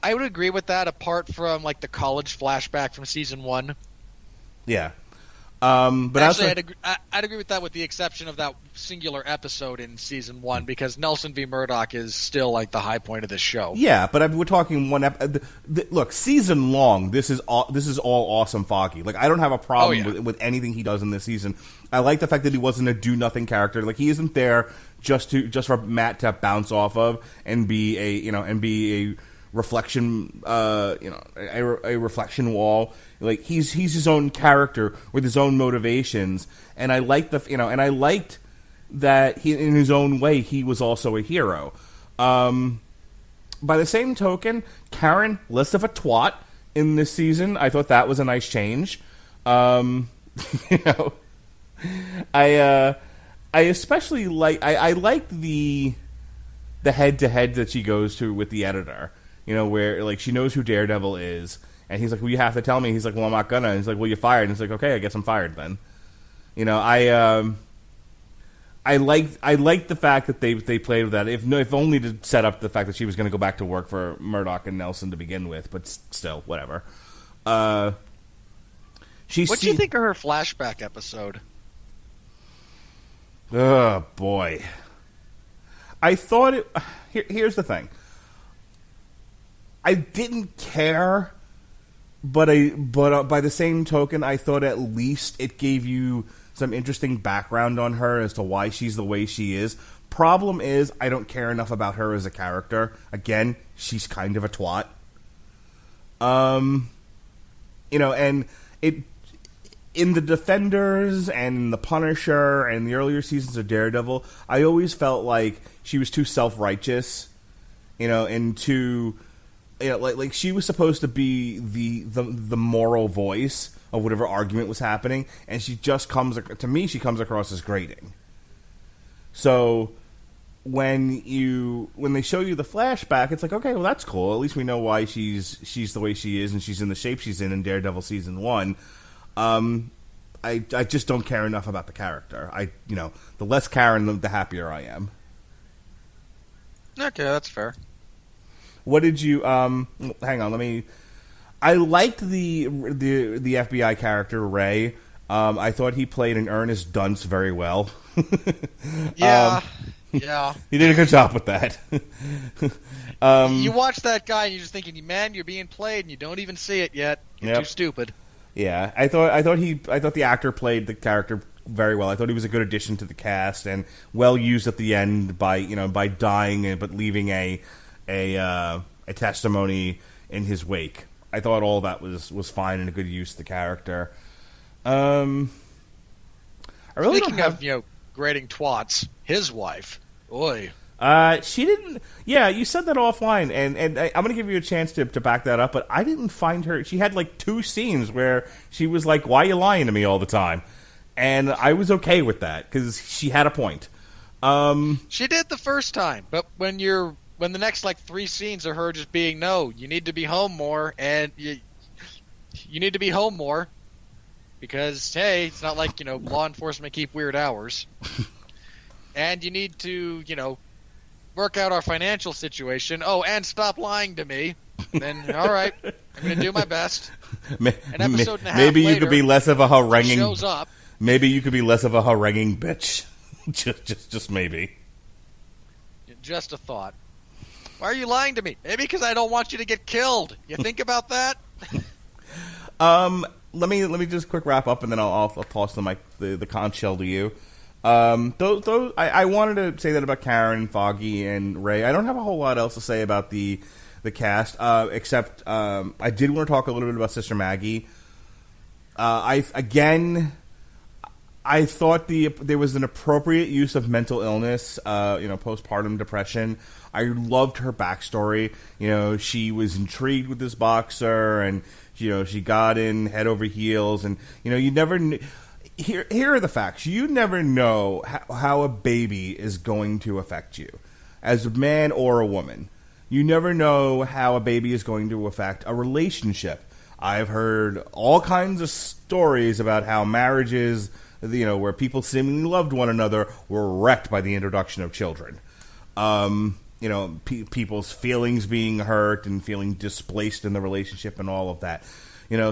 I would agree with that. Apart from like the college flashback from season 1. Yeah, But actually, I'd agree with that, with the exception of that singular episode in season 1, because Nelson v. Murdock is still like the high point of this show. Yeah, but we're talking one look, season long. This is all awesome, Foggy. Like, I don't have a problem with anything he does in this season. I like the fact that he wasn't a do nothing character. Like, he isn't there just for Matt to bounce off of and be a reflection, a reflection wall. Like, he's his own character with his own motivations, and I liked that he, in his own way, he was also a hero. By the same token, Karen, less of a twat in this season. I thought that was a nice change. I especially I liked the head to head that she goes to with the editor. Where like she knows who Daredevil is, and he's like, "Well, you have to tell me." He's like, "Well, I'm not gonna." And he's like, "Well, you're fired." And he's like, "Okay, I guess I'm fired then." I like the fact that they played with that. If only to set up the fact that she was going to go back to work for Murdock and Nelson to begin with, but still, whatever. What do you think of her flashback episode? Oh boy, I thought it. Here's the thing. I didn't care, but by the same token, I thought at least it gave you some interesting background on her as to why she's the way she is. Problem is, I don't care enough about her as a character. Again, she's kind of a twat. And it in the Defenders and the Punisher and the earlier seasons of Daredevil, I always felt like she was too self-righteous, and too. Like she was supposed to be the moral voice of whatever argument was happening, and she just comes across as grating. So when they show you the flashback, it's like, okay, well, that's cool. At least we know why she's the way she is, and she's in the shape she's in Daredevil season 1. I just don't care enough about the character. The less Karen, the happier I am. Okay, that's fair. What did you? Hang on, I liked the FBI character Ray. I thought he played an earnest dunce very well. Yeah. He did a good job with that. You watch that guy and you're just thinking, man, you're being played and you don't even see it yet. You're too stupid. Yeah, I thought the actor played the character very well. I thought he was a good addition to the cast and well used at the end by dying but leaving a testimony in his wake. I thought all that was fine and a good use of the character. Speaking of grading twats, his wife, oy. She didn't. Yeah, you said that offline, and I'm going to give you a chance to back that up. But I didn't find her. She had like 2 scenes where she was like, "Why are you lying to me all the time?" And I was okay with that because she had a point. She did the first time, but when the next like 3 scenes are her just being, no, you need to be home more, and you need to be home more because hey, it's not like law enforcement keep weird hours, and you need to work out our financial situation. Oh, and stop lying to me. Then all right, I'm going to do my best. An episode and a half maybe you later, could be less of a haranguing. Shows up. Maybe you could be less of a haranguing bitch. just maybe. Just a thought. Why are you lying to me? Maybe because I don't want you to get killed. You think about that? Let me just quick wrap up, and then I'll toss the conch shell to you. I wanted to say that about Karen, Foggy, and Ray. I don't have a whole lot else to say about the cast, except I did want to talk a little bit about Sister Maggie. I thought there was an appropriate use of mental illness, postpartum depression. I loved her backstory. She was intrigued with this boxer, and she got in head over heels, and you never knew. Here are the facts. You never know how a baby is going to affect you, as a man or a woman. You never know how a baby is going to affect a relationship. I've heard all kinds of stories about how marriages, where people seemingly loved one another, were wrecked by the introduction of children. People's feelings being hurt and feeling displaced in the relationship and all of that.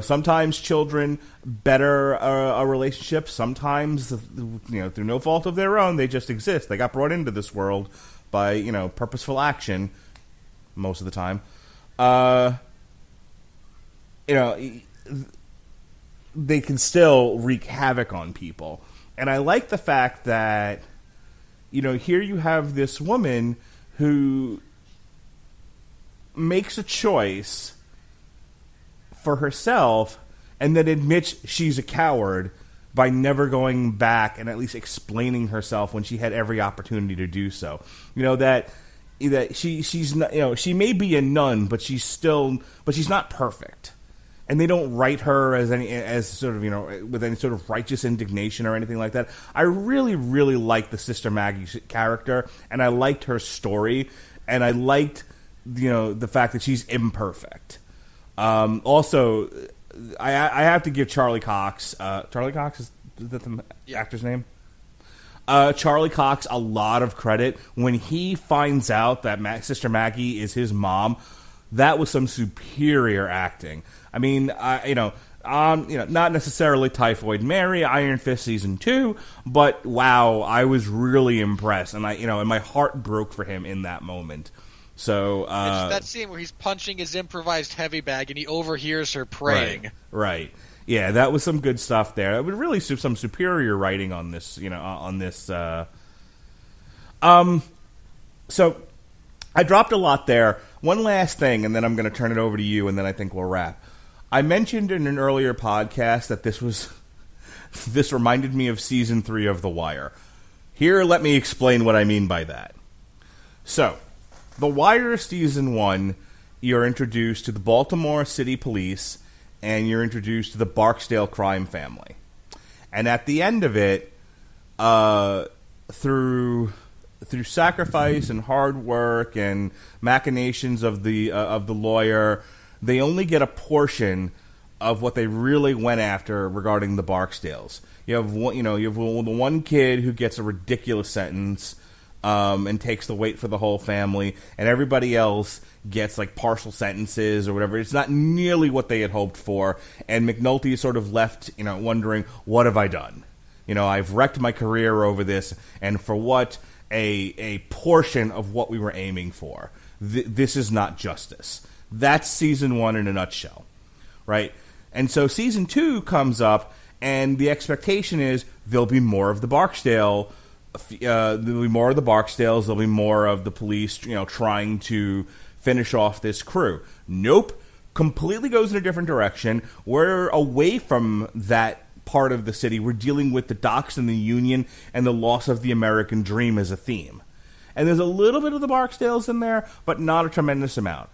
Sometimes children better a relationship. Sometimes, through no fault of their own, they just exist. They got brought into this world by, purposeful action most of the time. They can still wreak havoc on people. And I like the fact that, here you have this woman who makes a choice for herself and then admits she's a coward by never going back and at least explaining herself when she had every opportunity to do so. That she's not, she may be a nun, but she's not perfect. And they don't write her as sort of, with any sort of righteous indignation or anything like that. I really, really liked the Sister Maggie character, and I liked her story, and I liked, the fact that she's imperfect. Also, I have to give Charlie Cox. Charlie Cox, is that the actor's name? Charlie Cox a lot of credit when he finds out that Sister Maggie is his mom. That was some superior acting. I mean, not necessarily Typhoid Mary, Iron Fist Season 2, but wow, I was really impressed, and and my heart broke for him in that moment. So it's that scene where he's punching his improvised heavy bag and he overhears her praying. Right. Yeah, that was some good stuff there. It was really some superior writing on this, on this. So I dropped a lot there. One last thing, and then I'm going to turn it over to you, and then I think we'll wrap. I mentioned in an earlier podcast that this reminded me of Season 3 of The Wire. Here, let me explain what I mean by that. So, The Wire Season 1, you're introduced to the Baltimore City Police, and you're introduced to the Barksdale crime family. And at the end of it, through sacrifice and hard work and machinations of the lawyer, they only get a portion of what they really went after regarding the Barksdales. You have the one kid who gets a ridiculous sentence and takes the weight for the whole family, and everybody else gets like partial sentences or whatever. It's not nearly what they had hoped for, and McNulty is sort of left, wondering, what have I done? I've wrecked my career over this, and for what? A portion of what we were aiming for. This is not justice. That's Season 1 in a nutshell, right? And so Season 2 comes up, and the expectation is there'll be more of the Barksdale. There'll be more of the Barksdales. There'll be more of the police, trying to finish off this crew. Nope. Completely goes in a different direction. We're away from that part of the city. We're dealing with the docks and the Union and the loss of the American dream as a theme. And there's a little bit of the Barksdales in there, but not a tremendous amount.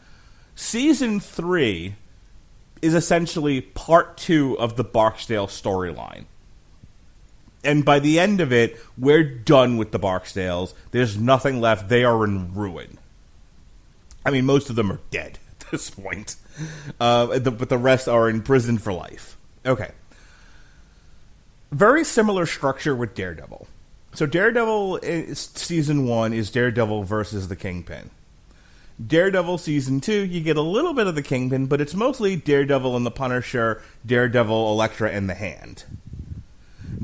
Season 3 is essentially part 2 of the Barksdale storyline. And by the end of it, we're done with the Barksdales. There's nothing left. They are in ruin. I mean, most of them are dead at this point. But the rest are in prison for life. Okay. Very similar structure with Daredevil. So Daredevil Season 1 is Daredevil versus the Kingpin. Daredevil Season 2, you get a little bit of the Kingpin, but it's mostly Daredevil and the Punisher, Daredevil, Elektra, and the Hand.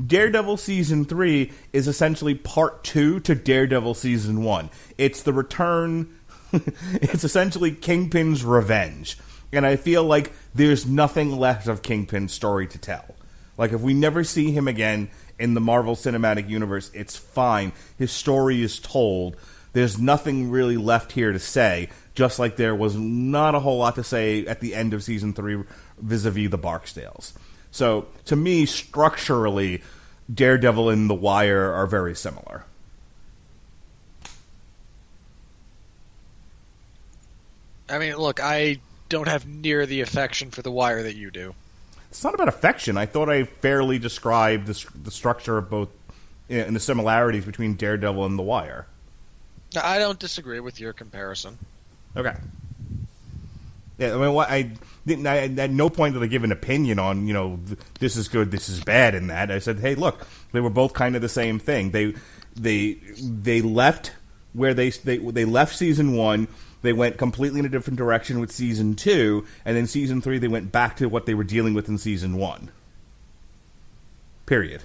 Daredevil Season 3 is essentially part 2 to Daredevil Season 1. It's the return... it's essentially Kingpin's revenge. And I feel like there's nothing left of Kingpin's story to tell. Like, if we never see him again in the Marvel Cinematic Universe, it's fine. His story is told. There's nothing really left here to say, just like there was not a whole lot to say at the end of Season 3 vis-a-vis the Barksdales. So, to me, structurally, Daredevil and The Wire are very similar. I mean, look, I don't have near the affection for The Wire that you do. It's not about affection. I thought I fairly described the structure of both and the similarities between Daredevil and The Wire. I don't disagree with your comparison. Okay. Yeah, I mean, I at no point did I give an opinion on, this is good, this is bad in that. I said, hey, look, they were both kind of the same thing. They left where they left Season 1 They went completely in a different direction with Season 2, and then Season 3 they went back to what they were dealing with in Season 1. Period.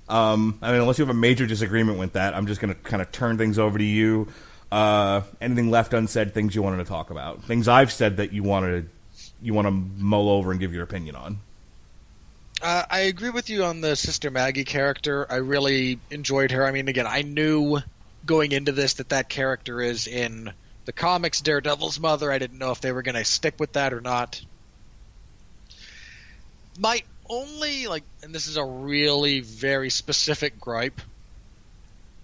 I mean, unless you have a major disagreement with that, I'm just going to kind of turn things over to you. Anything left unsaid, things you wanted to talk about. Things I've said that you want to mull over and give your opinion on. I agree with you on the Sister Maggie character. I really enjoyed her. I mean, again, I knew going into this that character is in the comics Daredevil's mother. I didn't know if they were going to stick with that or not. My only, and this is a really very specific gripe.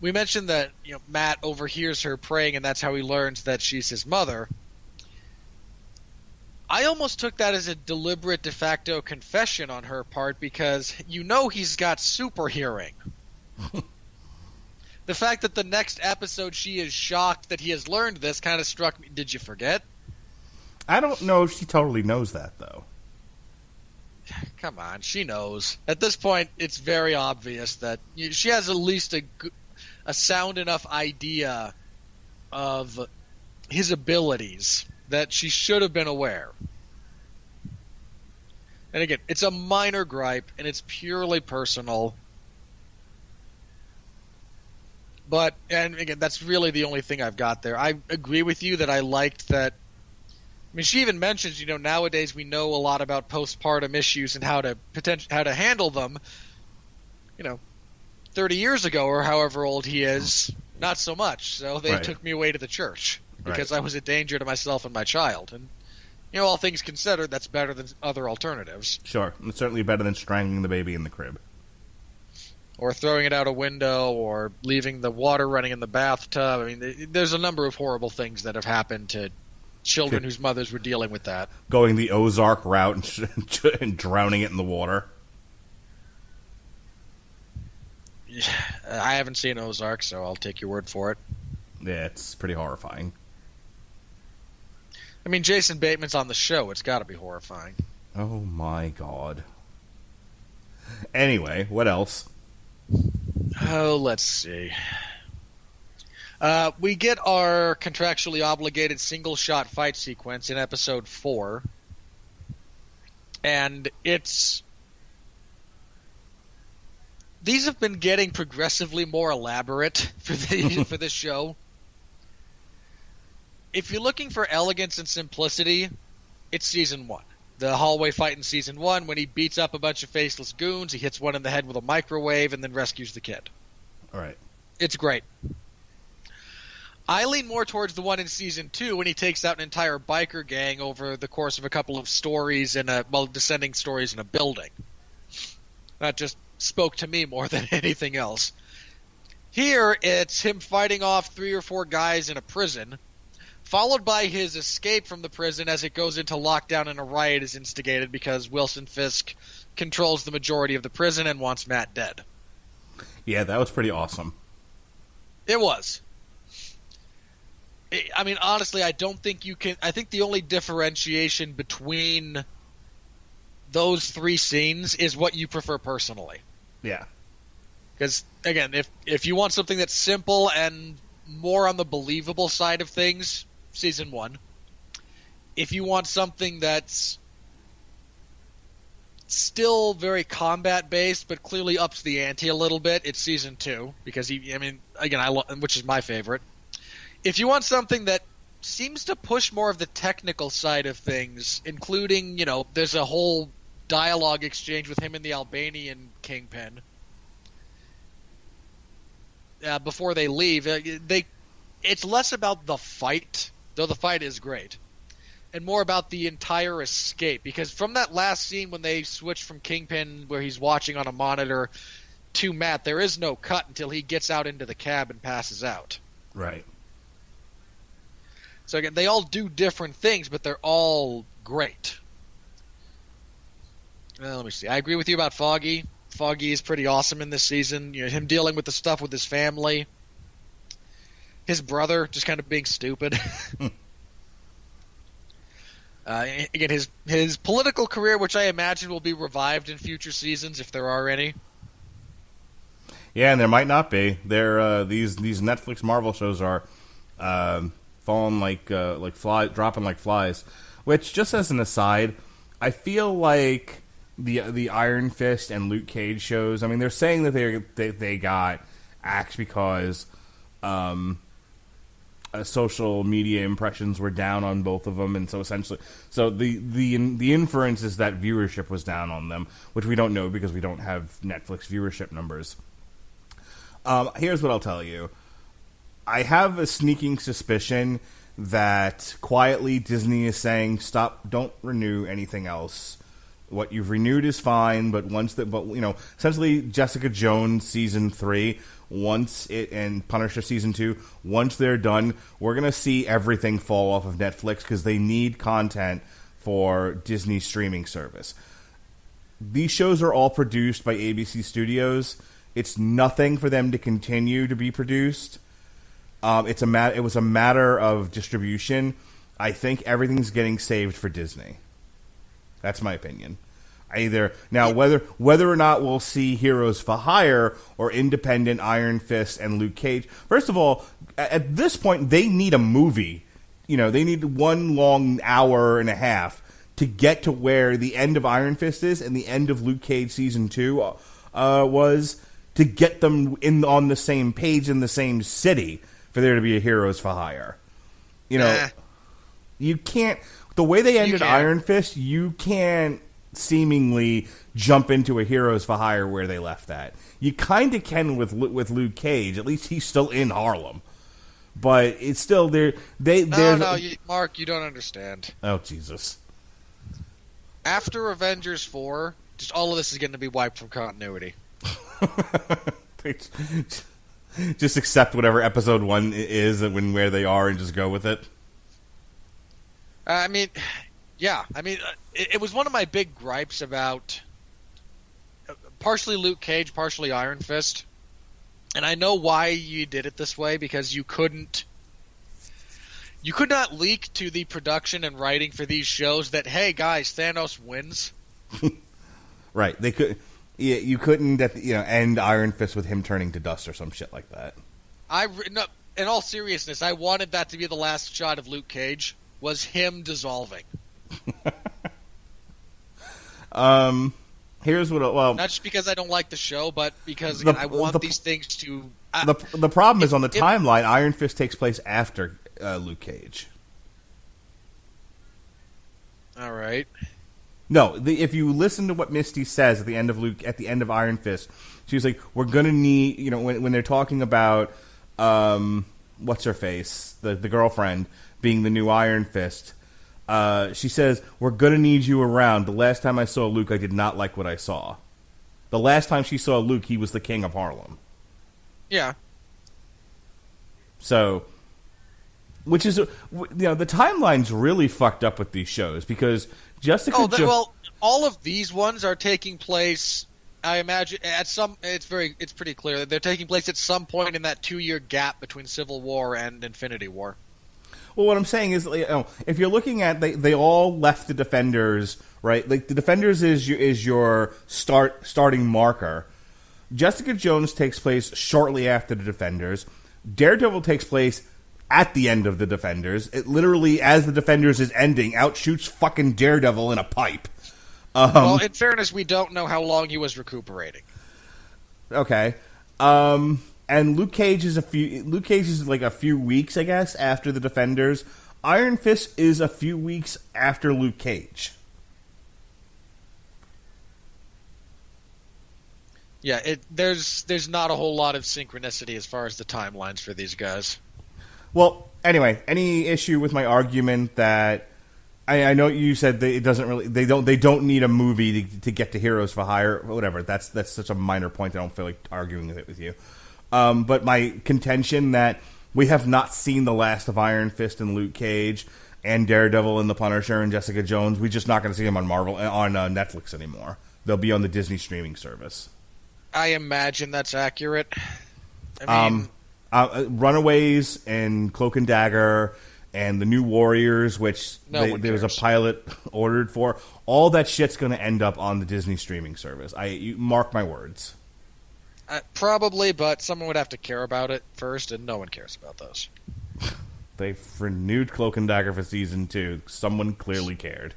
We mentioned that, Matt overhears her praying and that's how he learns that she's his mother. I almost took that as a deliberate de facto confession on her part because he's got super hearing. The fact that the next episode she is shocked that he has learned this kind of struck me. Did you forget? I don't know if she totally knows that, though. Come on, she knows. At this point, it's very obvious that she has at least a sound enough idea of his abilities that she should have been aware. And again, it's a minor gripe, and it's purely personal. And again, that's really the only thing I've got there. I agree with you that I liked that. I mean, she even mentions, nowadays we know a lot about postpartum issues and how to handle them. 30 years ago or however old he is, not so much. So they took me away to the church because I was a danger to myself and my child. And, all things considered, that's better than other alternatives. Sure. It's certainly better than strangling the baby in the crib. Or throwing it out a window, or leaving the water running in the bathtub. I mean, there's a number of horrible things that have happened to children whose mothers were dealing with that. Going the Ozark route and drowning it in the water. I haven't seen Ozark, so I'll take your word for it. Yeah, it's pretty horrifying. I mean, Jason Bateman's on the show. It's got to be horrifying. Oh, my God. Anyway, what else? Oh, let's see. We get our contractually obligated single-shot fight sequence in Episode 4. And these have been getting progressively more elaborate for this show. If you're looking for elegance and simplicity, it's Season 1. The hallway fight in Season 1, when he beats up a bunch of faceless goons, he hits one in the head with a microwave and then rescues the kid. All right. It's great. I lean more towards the one in Season 2 when he takes out an entire biker gang over the course of a couple of stories descending stories in a building. That just spoke to me more than anything else. Here, it's him fighting off 3 or 4 guys in a prison, followed by his escape from the prison as it goes into lockdown and a riot is instigated because Wilson Fisk controls the majority of the prison and wants Matt dead. Yeah, that was pretty awesome. It was. I mean, honestly, I don't think you can... I think the only differentiation between those 3 scenes is what you prefer personally. Yeah. Because, again, if you want something that's simple and more on the believable side of things, Season 1. If you want something that's still very combat-based, but clearly ups the ante a little bit, it's Season 2. Because, which is my favorite. If you want something that seems to push more of the technical side of things, including, there's a whole dialogue exchange with him and the Albanian kingpin before they leave. It's less about the fight, though the fight is great, and more about the entire escape. Because from that last scene when they switch from Kingpin, where he's watching on a monitor, to Matt, there is no cut until he gets out into the cab and passes out. Right. So again, they all do different things, but they're all great. Let me see. I agree with you about Foggy. Foggy is pretty awesome in this season. Him dealing with the stuff with his family. His brother just kind of being stupid. Again, his political career, which I imagine will be revived in future seasons if there are any. Yeah, and there might not be. These Netflix Marvel shows are falling dropping like flies. Which, just as an aside, I feel like the Iron Fist and Luke Cage shows. I mean, they're saying that they got axed because social media impressions were down on both of them, and so essentially, the inference is that viewership was down on them, which we don't know because we don't have Netflix viewership numbers. Here's what I'll tell you. I have a sneaking suspicion that quietly Disney is saying, stop, don't renew anything else. What you've renewed is fine, but essentially Jessica Jones season 3, and Punisher season 2, once they're done, we're going to see everything fall off of Netflix because they need content for Disney's streaming service. These shows are all produced by ABC Studios. It's nothing for them to continue to be produced. It was a matter of distribution. I think everything's getting saved for Disney. That's my opinion. Whether or not we'll see Heroes for Hire or independent Iron Fist and Luke Cage. First of all, at this point, they need a movie. They need one long hour and a half to get to where the end of Iron Fist is and the end of Luke Cage season 2 was, to get them on the same page in the same city for there to be a Heroes for Hire. You can't. The way they ended Iron Fist, you can't seemingly jump into a Heroes for Hire where they left that. You kind of can with Luke Cage. At least he's still in Harlem. But it's still there. Mark, you don't understand. Oh, Jesus. After Avengers 4, just all of this is going to be wiped from continuity. Just accept whatever episode 1 is and where they are and just go with it. It was one of my big gripes about partially Luke Cage, partially Iron Fist. And I know why you did it this way, because you could not leak to the production and writing for these shows that, hey guys, Thanos wins. Right. They could. Yeah, you couldn't end Iron Fist with him turning to dust or some shit like that. In all seriousness, I wanted that to be the last shot of Luke Cage, was him dissolving. Here's what. Not just because I don't like the show, but because I want these things to. The problem is on the timeline. Iron Fist takes place after Luke Cage. All right. No, if you listen to what Misty says at the end of Iron Fist, she's like, "We're gonna need," when they're talking about what's her face, the girlfriend being the new Iron Fist. She says, "We're gonna need you around." The last time I saw Luke, I did not like what I saw. The last time she saw Luke, he was the king of Harlem. Yeah. So, which is the timeline's really fucked up with these shows because Jessica. All of these ones are taking place. I imagine at some. It's pretty clear that they're taking place at some point in that 2-year gap between Civil War and Infinity War. Well, what I'm saying is, if you're looking at, they all left the Defenders, right? Like the Defenders is your starting marker. Jessica Jones takes place shortly after the Defenders. Daredevil takes place at the end of the Defenders. It literally, as the Defenders is ending, out shoots fucking Daredevil in a pipe. Well, in fairness, we don't know how long he was recuperating. Okay. And Luke Cage is like a few weeks, I guess, after the Defenders. Iron Fist is a few weeks after Luke Cage. Yeah, there's not a whole lot of synchronicity as far as the timelines for these guys. Well, anyway, any issue with my argument that I know you said they don't need a movie to get to Heroes for Hire or whatever. That's such a minor point. I don't feel like arguing with it with you. But my contention that we have not seen the last of Iron Fist and Luke Cage and Daredevil and the Punisher and Jessica Jones. We're just not going to see them on Netflix anymore. They'll be on the Disney streaming service. I imagine that's accurate. I mean, Runaways and Cloak and Dagger and the New Warriors, which there was a pilot ordered for. All that shit's going to end up on the Disney streaming service. You mark my words. Probably, but someone would have to care about it first, and no one cares about those. They renewed Cloak and Dagger for season 2. Someone clearly cared.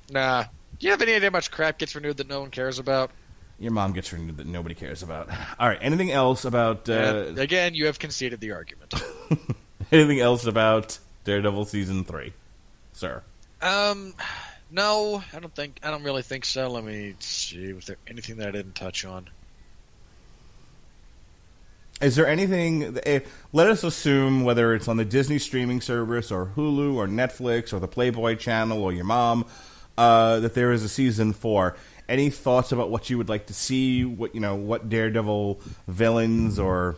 Nah. Do you have any idea how much crap gets renewed that no one cares about? Your mom gets renewed that nobody cares about. All right. Anything else about... again, you have conceded the argument. Anything else about Daredevil season 3, sir? No, I don't really think so. Let me see. Was there anything that I didn't touch on? Is there anything... let us assume, whether it's on the Disney streaming service or Hulu or Netflix or the Playboy channel or your mom, that there is a season 4. Any thoughts about what you would like to see? What Daredevil villains, or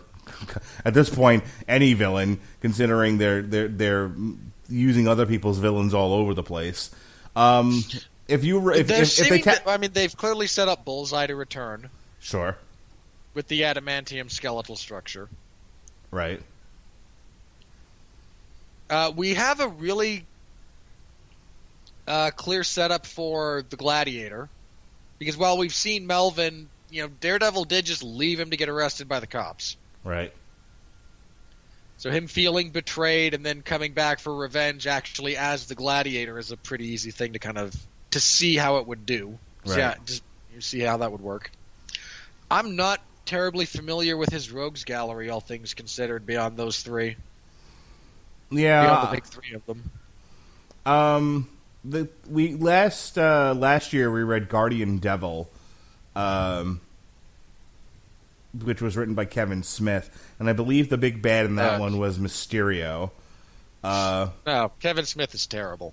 at this point, any villain, considering they're using other people's villains all over the place. They've clearly set up Bullseye to return. Sure. With the adamantium skeletal structure. Right. We have a really clear setup for the Gladiator. Because while we've seen Melvin, Daredevil did just leave him to get arrested by the cops. Right. So him feeling betrayed and then coming back for revenge actually as the Gladiator is a pretty easy thing to see how it would do. Right. So yeah, just see how that would work. I'm not terribly familiar with his rogues gallery, all things considered, beyond those 3. Yeah. Beyond the big 3 of them. Last year we read Guardian Devil, which was written by Kevin Smith, and I believe the big bad in that one was Mysterio. No, Kevin Smith is terrible.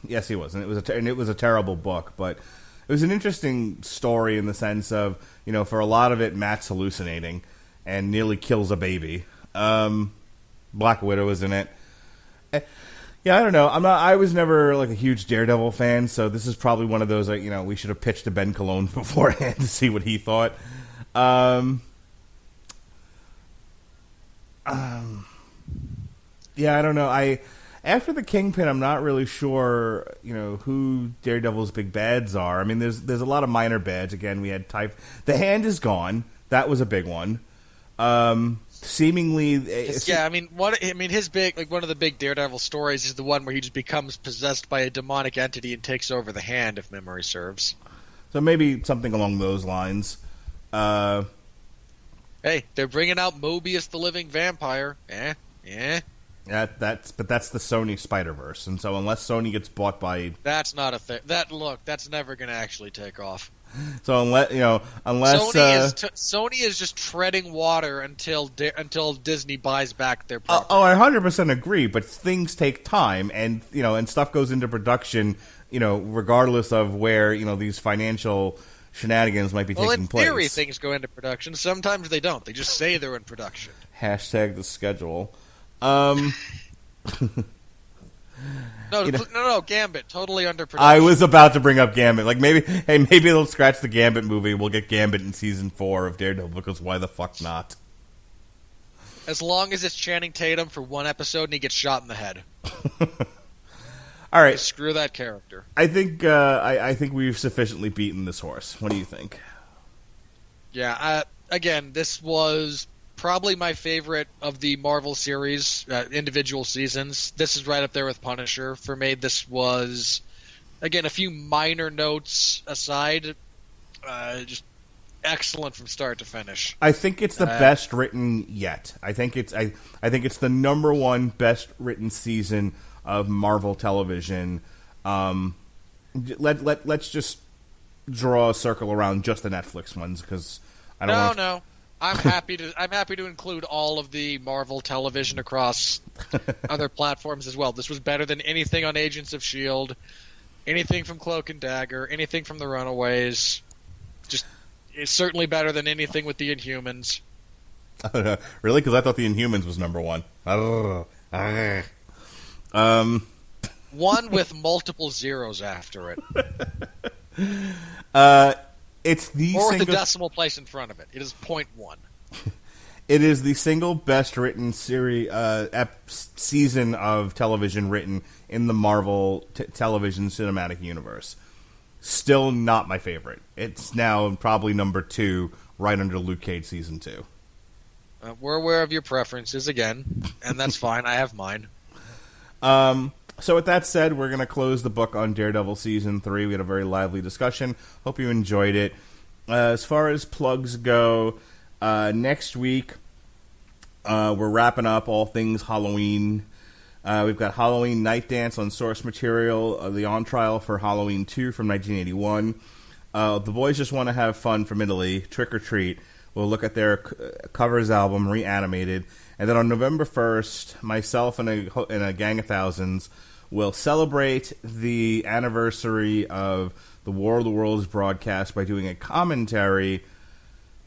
Yes, he was, and it was a terrible book, but it was an interesting story in the sense of, for a lot of it, Matt's hallucinating and nearly kills a baby. Black Widow is in it. Yeah, I don't know. I was never a huge Daredevil fan, so this is probably one of those we should have pitched to Ben Cologne beforehand to see what he thought. Yeah, I don't know. After the Kingpin, I'm not really sure, who Daredevil's big bads are. I mean, there's a lot of minor bads. Again, we had The Hand is gone. That was a big one. Seemingly, his big one of the big Daredevil stories is the one where he just becomes possessed by a demonic entity and takes over the Hand, if memory serves. So maybe something along those lines. Hey, they're bringing out Mobius the Living Vampire. That's the Sony Spider-Verse, and so unless Sony gets bought by... That's not a thing. That's never going to actually take off. So unless Sony is just treading water until Disney buys back their property. I 100% agree, but things take time, and and stuff goes into production, regardless of where these financial shenanigans might be taking place. Well, in theory, things go into production. Sometimes they don't. They just say they're in production. Hashtag the schedule. No, Gambit, totally under production. I was about to bring up Gambit. Maybe they'll scratch the Gambit movie. We'll get Gambit in season 4 of Daredevil, because why the fuck not? As long as it's Channing Tatum for one episode and he gets shot in the head. All right, screw that character. I think I think we've sufficiently beaten this horse. What do you think? Yeah. Again, this was probably my favorite of the Marvel series, individual seasons. This is right up there with Punisher. For me, this was, again, a few minor notes aside, just excellent from start to finish. I think it's the best written yet. I think it's the number one best written season of Marvel television. Let's just draw a circle around just the Netflix ones, because I don't know. I'm happy to include all of the Marvel television across other platforms as well. This was better than anything on Agents of S.H.I.E.L.D., anything from Cloak and Dagger, anything from The Runaways. It's certainly better than anything with the Inhumans. Really? Because I thought the Inhumans was number one. One with multiple zeros after it. It's the or with a decimal place in front of it. It is 0.1. It is the single best written series season of television written in the Marvel television cinematic universe. Still not my favorite. It's now probably number 2, right under Luke Cage season 2. We're aware of your preferences again, and that's fine. I have mine. So with that said, we're going to close the book on Daredevil Season 3. We had a very lively discussion. Hope you enjoyed it. As far as plugs go, next week we're wrapping up all things Halloween. We've got Halloween Night Dance on source material, the on trial for Halloween 2 from 1981. The Boys Just Want to Have Fun from Italy, Trick or Treat. We'll look at their covers album, Reanimated. And then on November 1st, myself and a gang of thousands will celebrate the anniversary of the War of the Worlds broadcast by doing a commentary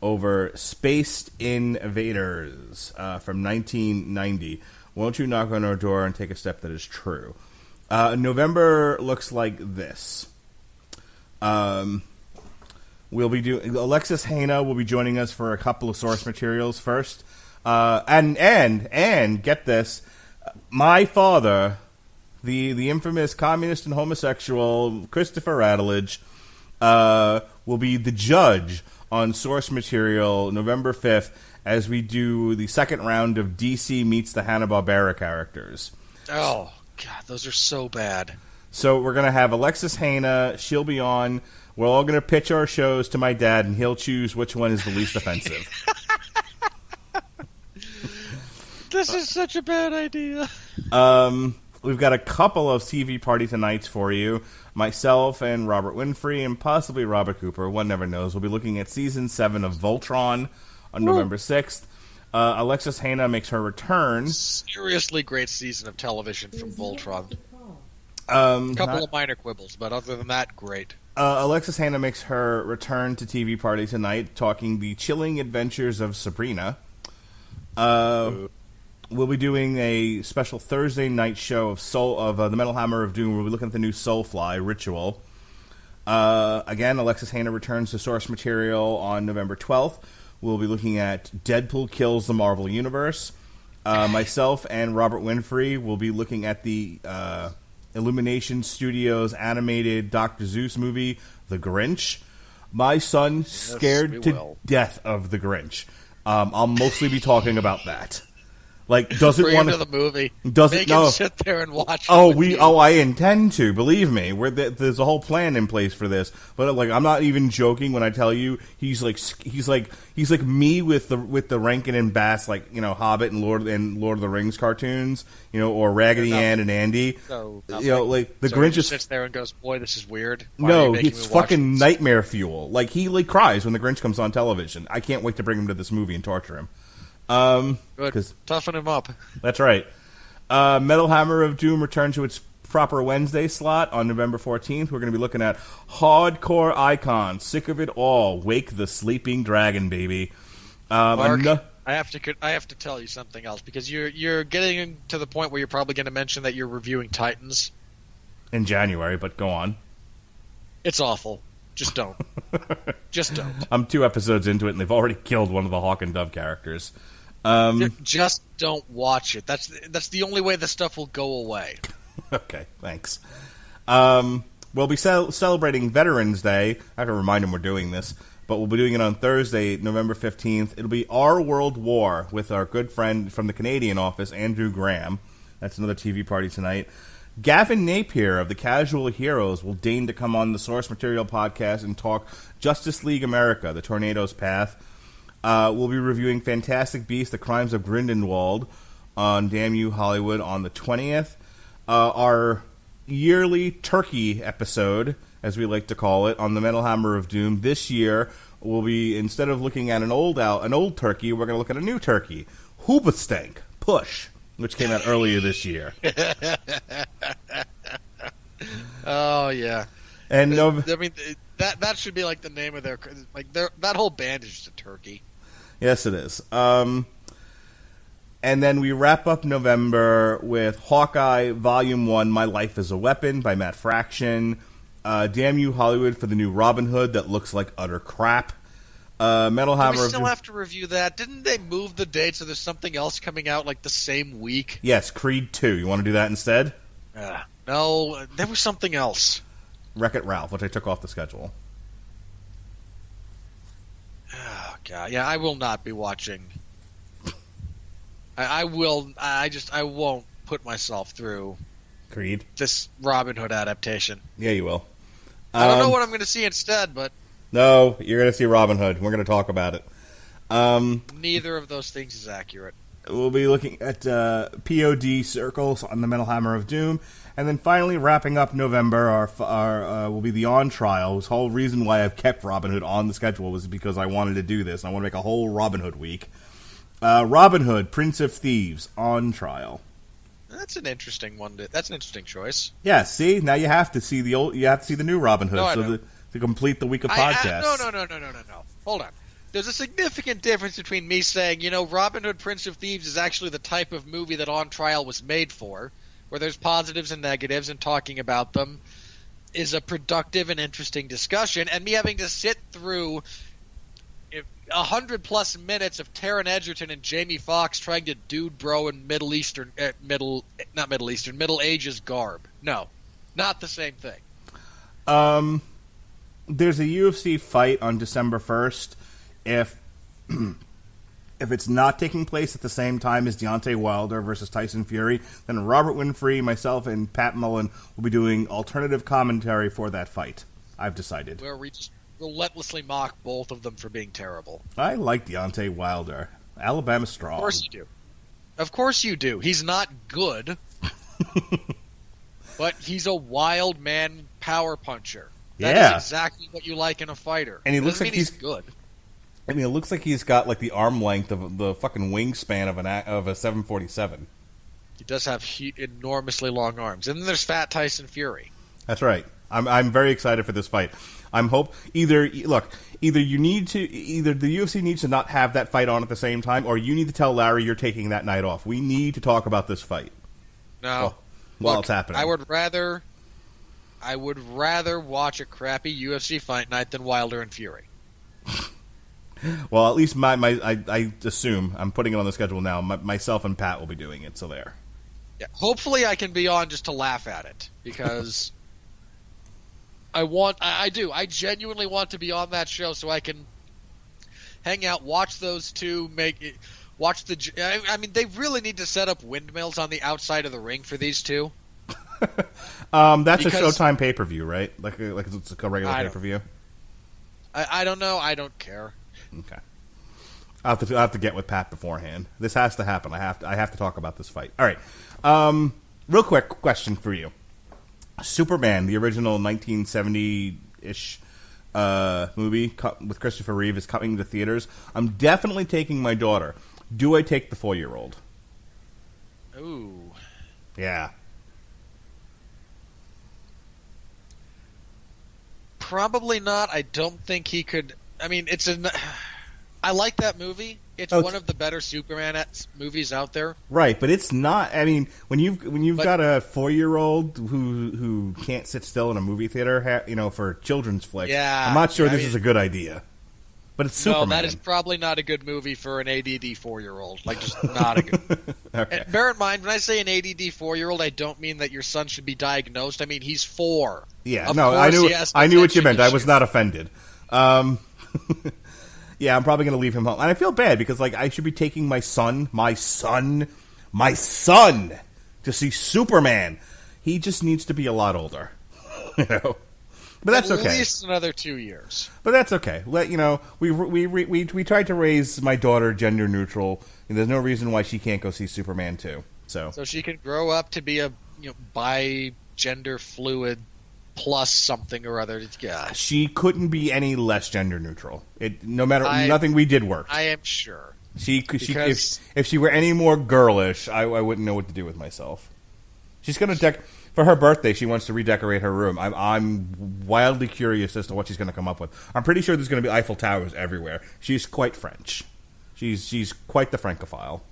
over Spaced Invaders from 1990. Won't you knock on our door and take a step that is true? November looks like this. We'll be doing Alexis Haina will be joining us for a couple of source materials first. And get this, my father, the infamous communist and homosexual Christopher Rattledge, will be the judge on source material November 5th as we do the second round of DC Meets the Hanna-Barbera characters. Oh, God, those are so bad. So we're going to have Alexis Haina, she'll be on, we're all going to pitch our shows to my dad, and he'll choose which one is the least offensive. This is such a bad idea. We've got a couple of TV party tonights for you. Myself and Robert Winfrey and possibly Robert Cooper. One never knows. We'll be looking at Season 7 of Voltron on November 6th. Alexis Haina makes her return. Seriously great season of television from Voltron. A couple of minor quibbles, but other than that, great. Alexis Haina makes her return to TV party tonight, talking the chilling adventures of Sabrina. We'll be doing a special Thursday night show of the Metal Hammer of Doom. We'll be looking at the new Soulfly Ritual. Again, Alexis Haina returns to source material on November 12th. We'll be looking at Deadpool Kills the Marvel Universe. Myself and Robert Winfrey will be looking at the Illumination Studios animated Dr. Seuss movie, The Grinch. My son scared to death of The Grinch. I'll mostly be talking about that. Like, doesn't Bring want him to the movie. Doesn't Make know. him sit there and watch. I intend to. Believe me, there's a whole plan in place for this. But like, I'm not even joking when I tell you he's like me with the Rankin and Bass, like, you know, Hobbit and Lord of the Rings cartoons, you know, or Raggedy Ann and Andy. So, you know, like the so Grinch he just just sits there and goes, "Boy, this is weird." Why are you making it's me watch fucking this? nightmare fuel. Like, he like cries when the Grinch comes on television. I can't wait to bring him to this movie and torture him. Good. Toughen him up. That's right. Metal Hammer of Doom returns to its proper Wednesday slot on November 14th. We're going to be looking at Hardcore Icon, Sick of It All, Wake the Sleeping Dragon, baby. Mark, I have to tell you something else, because you're getting to the point where you're probably going to mention that you're reviewing Titans in January, but go on. It's awful. Just don't. Just don't. I'm 2 episodes into it, and they've already killed one of the Hawk and Dove characters. Just don't watch it. That's the only way the stuff will go away. Okay, thanks. We'll be celebrating Veterans Day. I have to remind them we're doing this, but we'll be doing it on Thursday, November 15th. It'll be Our World War with our good friend from the Canadian office, Andrew Graham. That's another TV party tonight. Gavin Napier of the Casual Heroes will deign to come on the Source Material podcast and talk Justice League America, The Tornado's Path. We'll be reviewing Fantastic Beasts, The Crimes of Grindelwald on Damn You Hollywood on the 20th. Our yearly turkey episode, as we like to call it, on the Metal Hammer of Doom this year will be, instead of looking at an old turkey, we're going to look at a new turkey, Hoobastank Push, which came out earlier this year. Oh yeah, and I mean that should be like the name of their that whole band is just a turkey. Yes, it is. And then we wrap up November with Hawkeye Volume 1, My Life as a Weapon by Matt Fraction. Damn You Hollywood for the new Robin Hood that looks like utter crap. Metal Hammer. We still have to review that. Didn't they move the date so there's something else coming out like the same week? Yes, Creed 2. You want to do that instead? No, there was something else. Wreck-It Ralph, which I took off the schedule. Oh, God. Yeah, I will not be watching. I won't. put myself through Creed. this Robin Hood adaptation. Yeah, you will. I don't know what I'm going to see instead, but... No, you're going to see Robin Hood. We're going to talk about it. Neither of those things is accurate. We'll be looking at POD Circles on the Metal Hammer of Doom. And then finally, wrapping up November, our will be the On Trial. This whole reason why I've kept Robin Hood on the schedule was because I wanted to do this. I want to make a whole Robin Hood week. Robin Hood, Prince of Thieves, On Trial. That's an interesting one. That's an interesting choice. Yeah, see? Now you have to see the new Robin Hood to complete the week of podcasts. No. Hold on. There's a significant difference between me saying, Robin Hood, Prince of Thieves is actually the type of movie that On Trial was made for, where there's positives and negatives, and talking about them is a productive and interesting discussion, and me having to sit through 100+ minutes of Taron Egerton and Jamie Foxx trying to dude bro in Middle Ages garb. No, not the same thing. There's a UFC fight on December 1st. If it's not taking place at the same time as Deontay Wilder versus Tyson Fury, then Robert Winfrey, myself, and Pat Mullen will be doing alternative commentary for that fight. I've decided. Where we just relentlessly mock both of them for being terrible. I like Deontay Wilder. Alabama strong. Of course you do. Of course you do. He's not good, but he's a wild man power puncher. That is exactly what you like in a fighter. And he looks like he's good. I mean, it looks like he's got like the arm length of the fucking wingspan of a 747. He does have enormously long arms. And then there's Fat Tyson Fury. That's right. I'm very excited for this fight. Either the UFC needs to not have that fight on at the same time, or you need to tell Larry you're taking that night off. We need to talk about this fight. No, while it's happening. I would rather watch a crappy UFC fight night than Wilder and Fury. Well, at least I assume I'm putting it on the schedule now. Myself and Pat will be doing it, so there. Yeah, hopefully I can be on just to laugh at it, because I genuinely want to be on that show so I can hang out, watch those two, they really need to set up windmills on the outside of the ring for these two. That's a Showtime pay-per-view, right? Like it's a regular pay-per-view? I don't know. I don't care. Okay. I'll have to get with Pat beforehand. This has to happen. I have to talk about this fight. All right. Real quick question for you. Superman, the original 1970-ish movie with Christopher Reeve, is coming to theaters. I'm definitely taking my daughter. Do I take the 4-year-old? Ooh. Yeah. Probably not. I don't think he could. I mean, I like that movie. It's one of the better Superman movies out there. Right, but it's not. I mean, when you've got a 4-year-old who can't sit still in a movie theater, for children's flicks, I'm not sure this is a good idea. But it's Superman. No, that is probably not a good movie for an ADD 4-year-old. Like, just not a good. Okay. And bear in mind, when I say an ADD 4-year-old, I don't mean that your son should be diagnosed. I mean he's 4. Yeah, no, I knew what you meant. I was not offended. Yeah, I'm probably going to leave him home. And I feel bad because, I should be taking my son to see Superman. He just needs to be a lot older. But that's okay. At least another 2 years. But that's okay. We tried to raise my daughter gender neutral, and there's no reason why she can't go see Superman too. So she can grow up to be a bi-gender fluid plus something or other. Gosh. She couldn't be any less gender neutral. Nothing we did worked. I am sure. If she were any more girlish, I wouldn't know what to do with myself. She's going to for her birthday. She wants to redecorate her room. I'm wildly curious as to what she's going to come up with. I'm pretty sure there's going to be Eiffel Towers everywhere. She's quite French. She's quite the Francophile.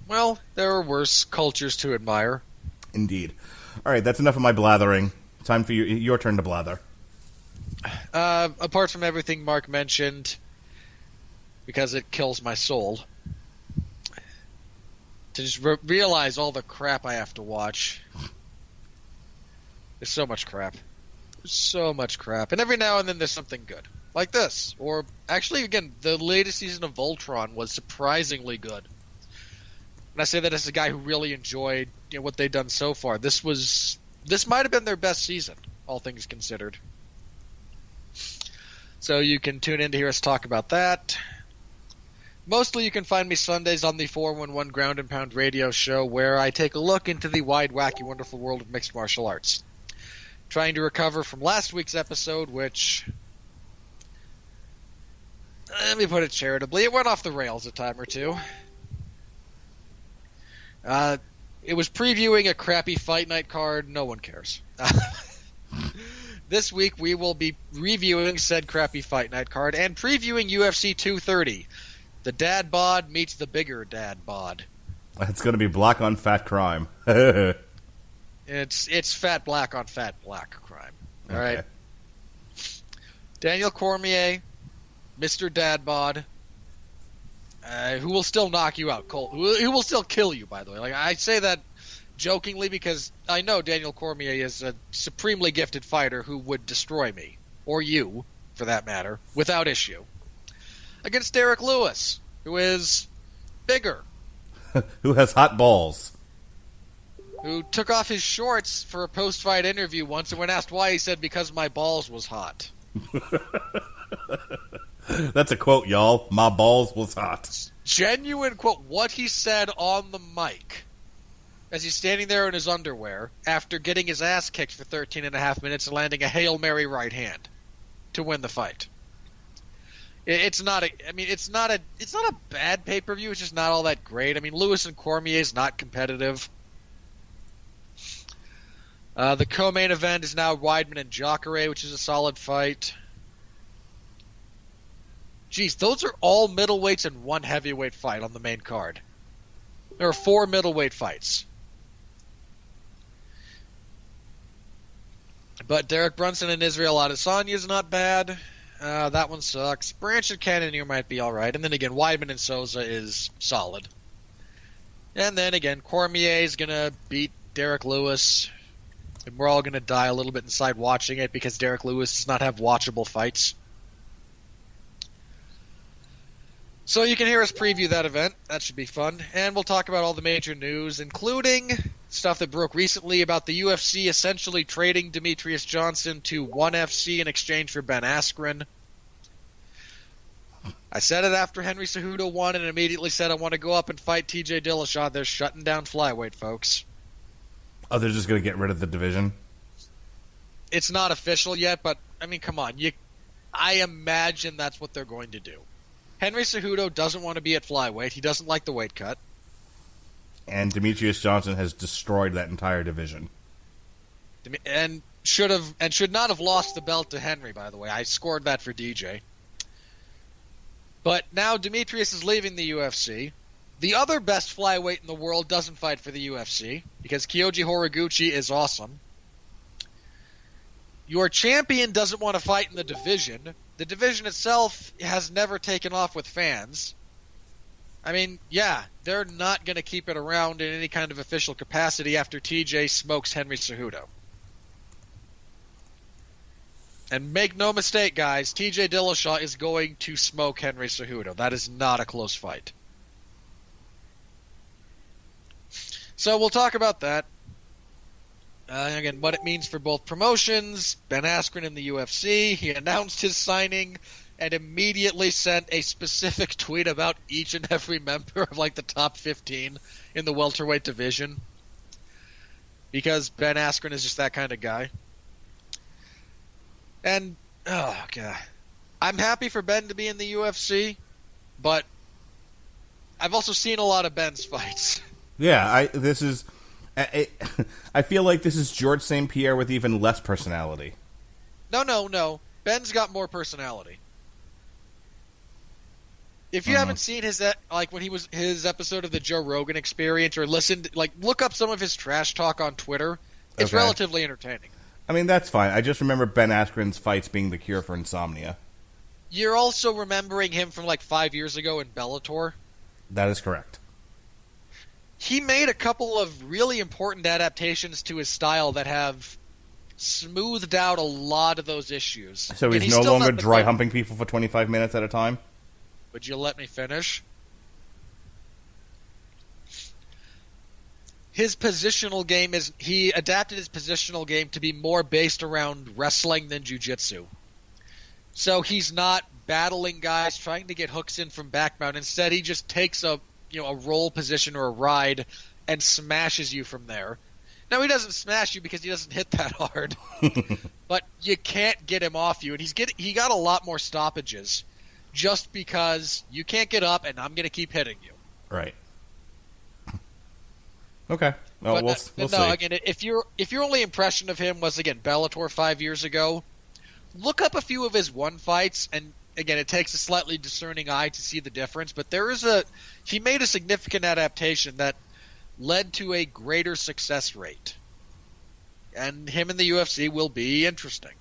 Well, there are worse cultures to admire. Indeed. All right, that's enough of my blathering. Time for your turn to blather. Apart from everything Mark mentioned, because it kills my soul, to just realize all the crap I have to watch. There's so much crap. And every now and then there's something good. Like this. Or, actually, again, the latest season of Voltron was surprisingly good. And I say that as a guy who really enjoyed what they've done so far. This might have been their best season, all things considered. So you can tune in to hear us talk about that. Mostly you can find me Sundays on the 411 Ground and Pound radio show, where I take a look into the wide, wacky, wonderful world of mixed martial arts. Trying to recover from last week's episode, which, let me put it charitably, it went off the rails a time or two. It was previewing a crappy Fight Night card. No one cares. This week we will be reviewing said crappy Fight Night card and previewing UFC 230. The dad bod meets the bigger dad bod. It's going to be black on fat crime. It's fat black on fat black crime. All right. Daniel Cormier, Mr. Dad bod, who will still knock you out cold. Who will still kill you, by the way. Like, I say that jokingly because I know Daniel Cormier is a supremely gifted fighter who would destroy me, or you, for that matter, without issue. Against Derek Lewis, who is bigger. Who has hot balls. Who took off his shorts for a post-fight interview once, and when asked why, he said, because my balls was hot. That's a quote, y'all. My balls was hot. Genuine quote. What he said on the mic as he's standing there in his underwear after getting his ass kicked for 13 and a half minutes and landing a Hail Mary right hand to win the fight. It's not a bad pay-per-view. It's just not all that great. I mean, Lewis and Cormier is not competitive. The co-main event is now Weidman and Jacare, which is a solid fight. Jeez, those are all middleweights and one heavyweight fight on the main card. There are 4 middleweight fights. But Derek Brunson and Israel Adesanya is not bad. That one sucks. Branch and Cannonier might be alright. And then again, Weidman and Souza is solid. And then again, Cormier is going to beat Derek Lewis. And we're all going to die a little bit inside watching it because Derek Lewis does not have watchable fights. So you can hear us preview that event. That should be fun. And we'll talk about all the major news, including stuff that broke recently about the UFC essentially trading Demetrius Johnson to ONE FC in exchange for Ben Askren. I said it after Henry Cejudo won and immediately said I want to go up and fight TJ Dillashaw. They're shutting down flyweight, folks. Oh, they're just going to get rid of the division? It's not official yet, but, I mean, come on. I imagine that's what they're going to do. Henry Cejudo doesn't want to be at flyweight. He doesn't like the weight cut. And Demetrius Johnson has destroyed that entire division. And should not have lost the belt to Henry, by the way. I scored that for DJ. But now Demetrius is leaving the UFC. The other best flyweight in the world doesn't fight for the UFC because Kyoji Horiguchi is awesome. Your champion doesn't want to fight in the division. The division itself has never taken off with fans. I mean, yeah, they're not going to keep it around in any kind of official capacity after TJ smokes Henry Cejudo. And make no mistake, guys, TJ Dillashaw is going to smoke Henry Cejudo. That is not a close fight. So we'll talk about that. Again, what it means for both promotions. Ben Askren in the UFC. He announced his signing and immediately sent a specific tweet about each and every member of like the top 15 in the welterweight division. Because Ben Askren is just that kind of guy. And, oh, God. I'm happy for Ben to be in the UFC, but I've also seen a lot of Ben's fights. Yeah, I feel like this is George St. Pierre with even less personality. No. Ben's got more personality. If you haven't seen his episode of the Joe Rogan Experience or listened, look up some of his trash talk on Twitter. It's relatively entertaining. I mean, that's fine. I just remember Ben Askren's fights being the cure for insomnia. You're also remembering him from 5 years ago in Bellator. That is correct. He made a couple of really important adaptations to his style that have smoothed out a lot of those issues. So he's no longer dry humping people for 25 minutes at a time? Would you let me finish? his positional game he adapted his positional game to be more based around wrestling than jiu-jitsu. So he's not battling guys, trying to get hooks in from back mount. Instead, he just takes a roll position or a ride and smashes you from there. Now, he doesn't smash you because he doesn't hit that hard, but you can't get him off you. And he got a lot more stoppages just because you can't get up and I'm going to keep hitting you. Right. Okay. Well, we'll see. Again, if your only impression of him was, again, Bellator 5 years ago, look up a few of his one fights, and again, it takes a slightly discerning eye to see the difference, but he made a significant adaptation that led to a greater success rate. And him in the UFC will be interesting.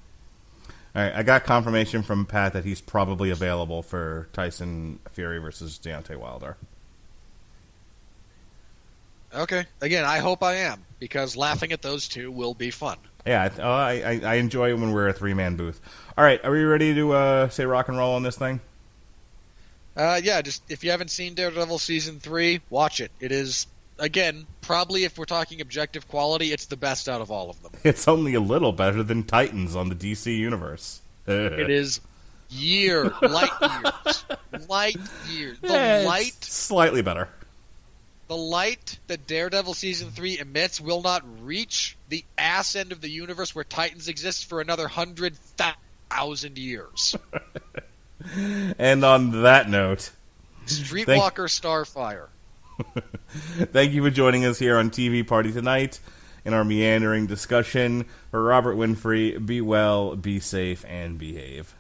All right, I got confirmation from Pat that he's probably available for Tyson Fury versus Deontay Wilder. Okay. Again, I hope I am, because laughing at those two will be fun. Yeah, I enjoy when we're a three-man booth. All right, are we ready to say rock and roll on this thing? Yeah, just if you haven't seen Daredevil Season 3, watch it. It is, again, probably if we're talking objective quality, it's the best out of all of them. It's only a little better than Titans on the DC Universe. It is light years. Slightly better. The light that Daredevil Season 3 emits will not reach the ass end of the universe where Titans exist for another 100,000 years. And on that note... Streetwalker Starfire. Thank you for joining us here on TV Party tonight in our meandering discussion. For Robert Winfrey, be well, be safe, and behave.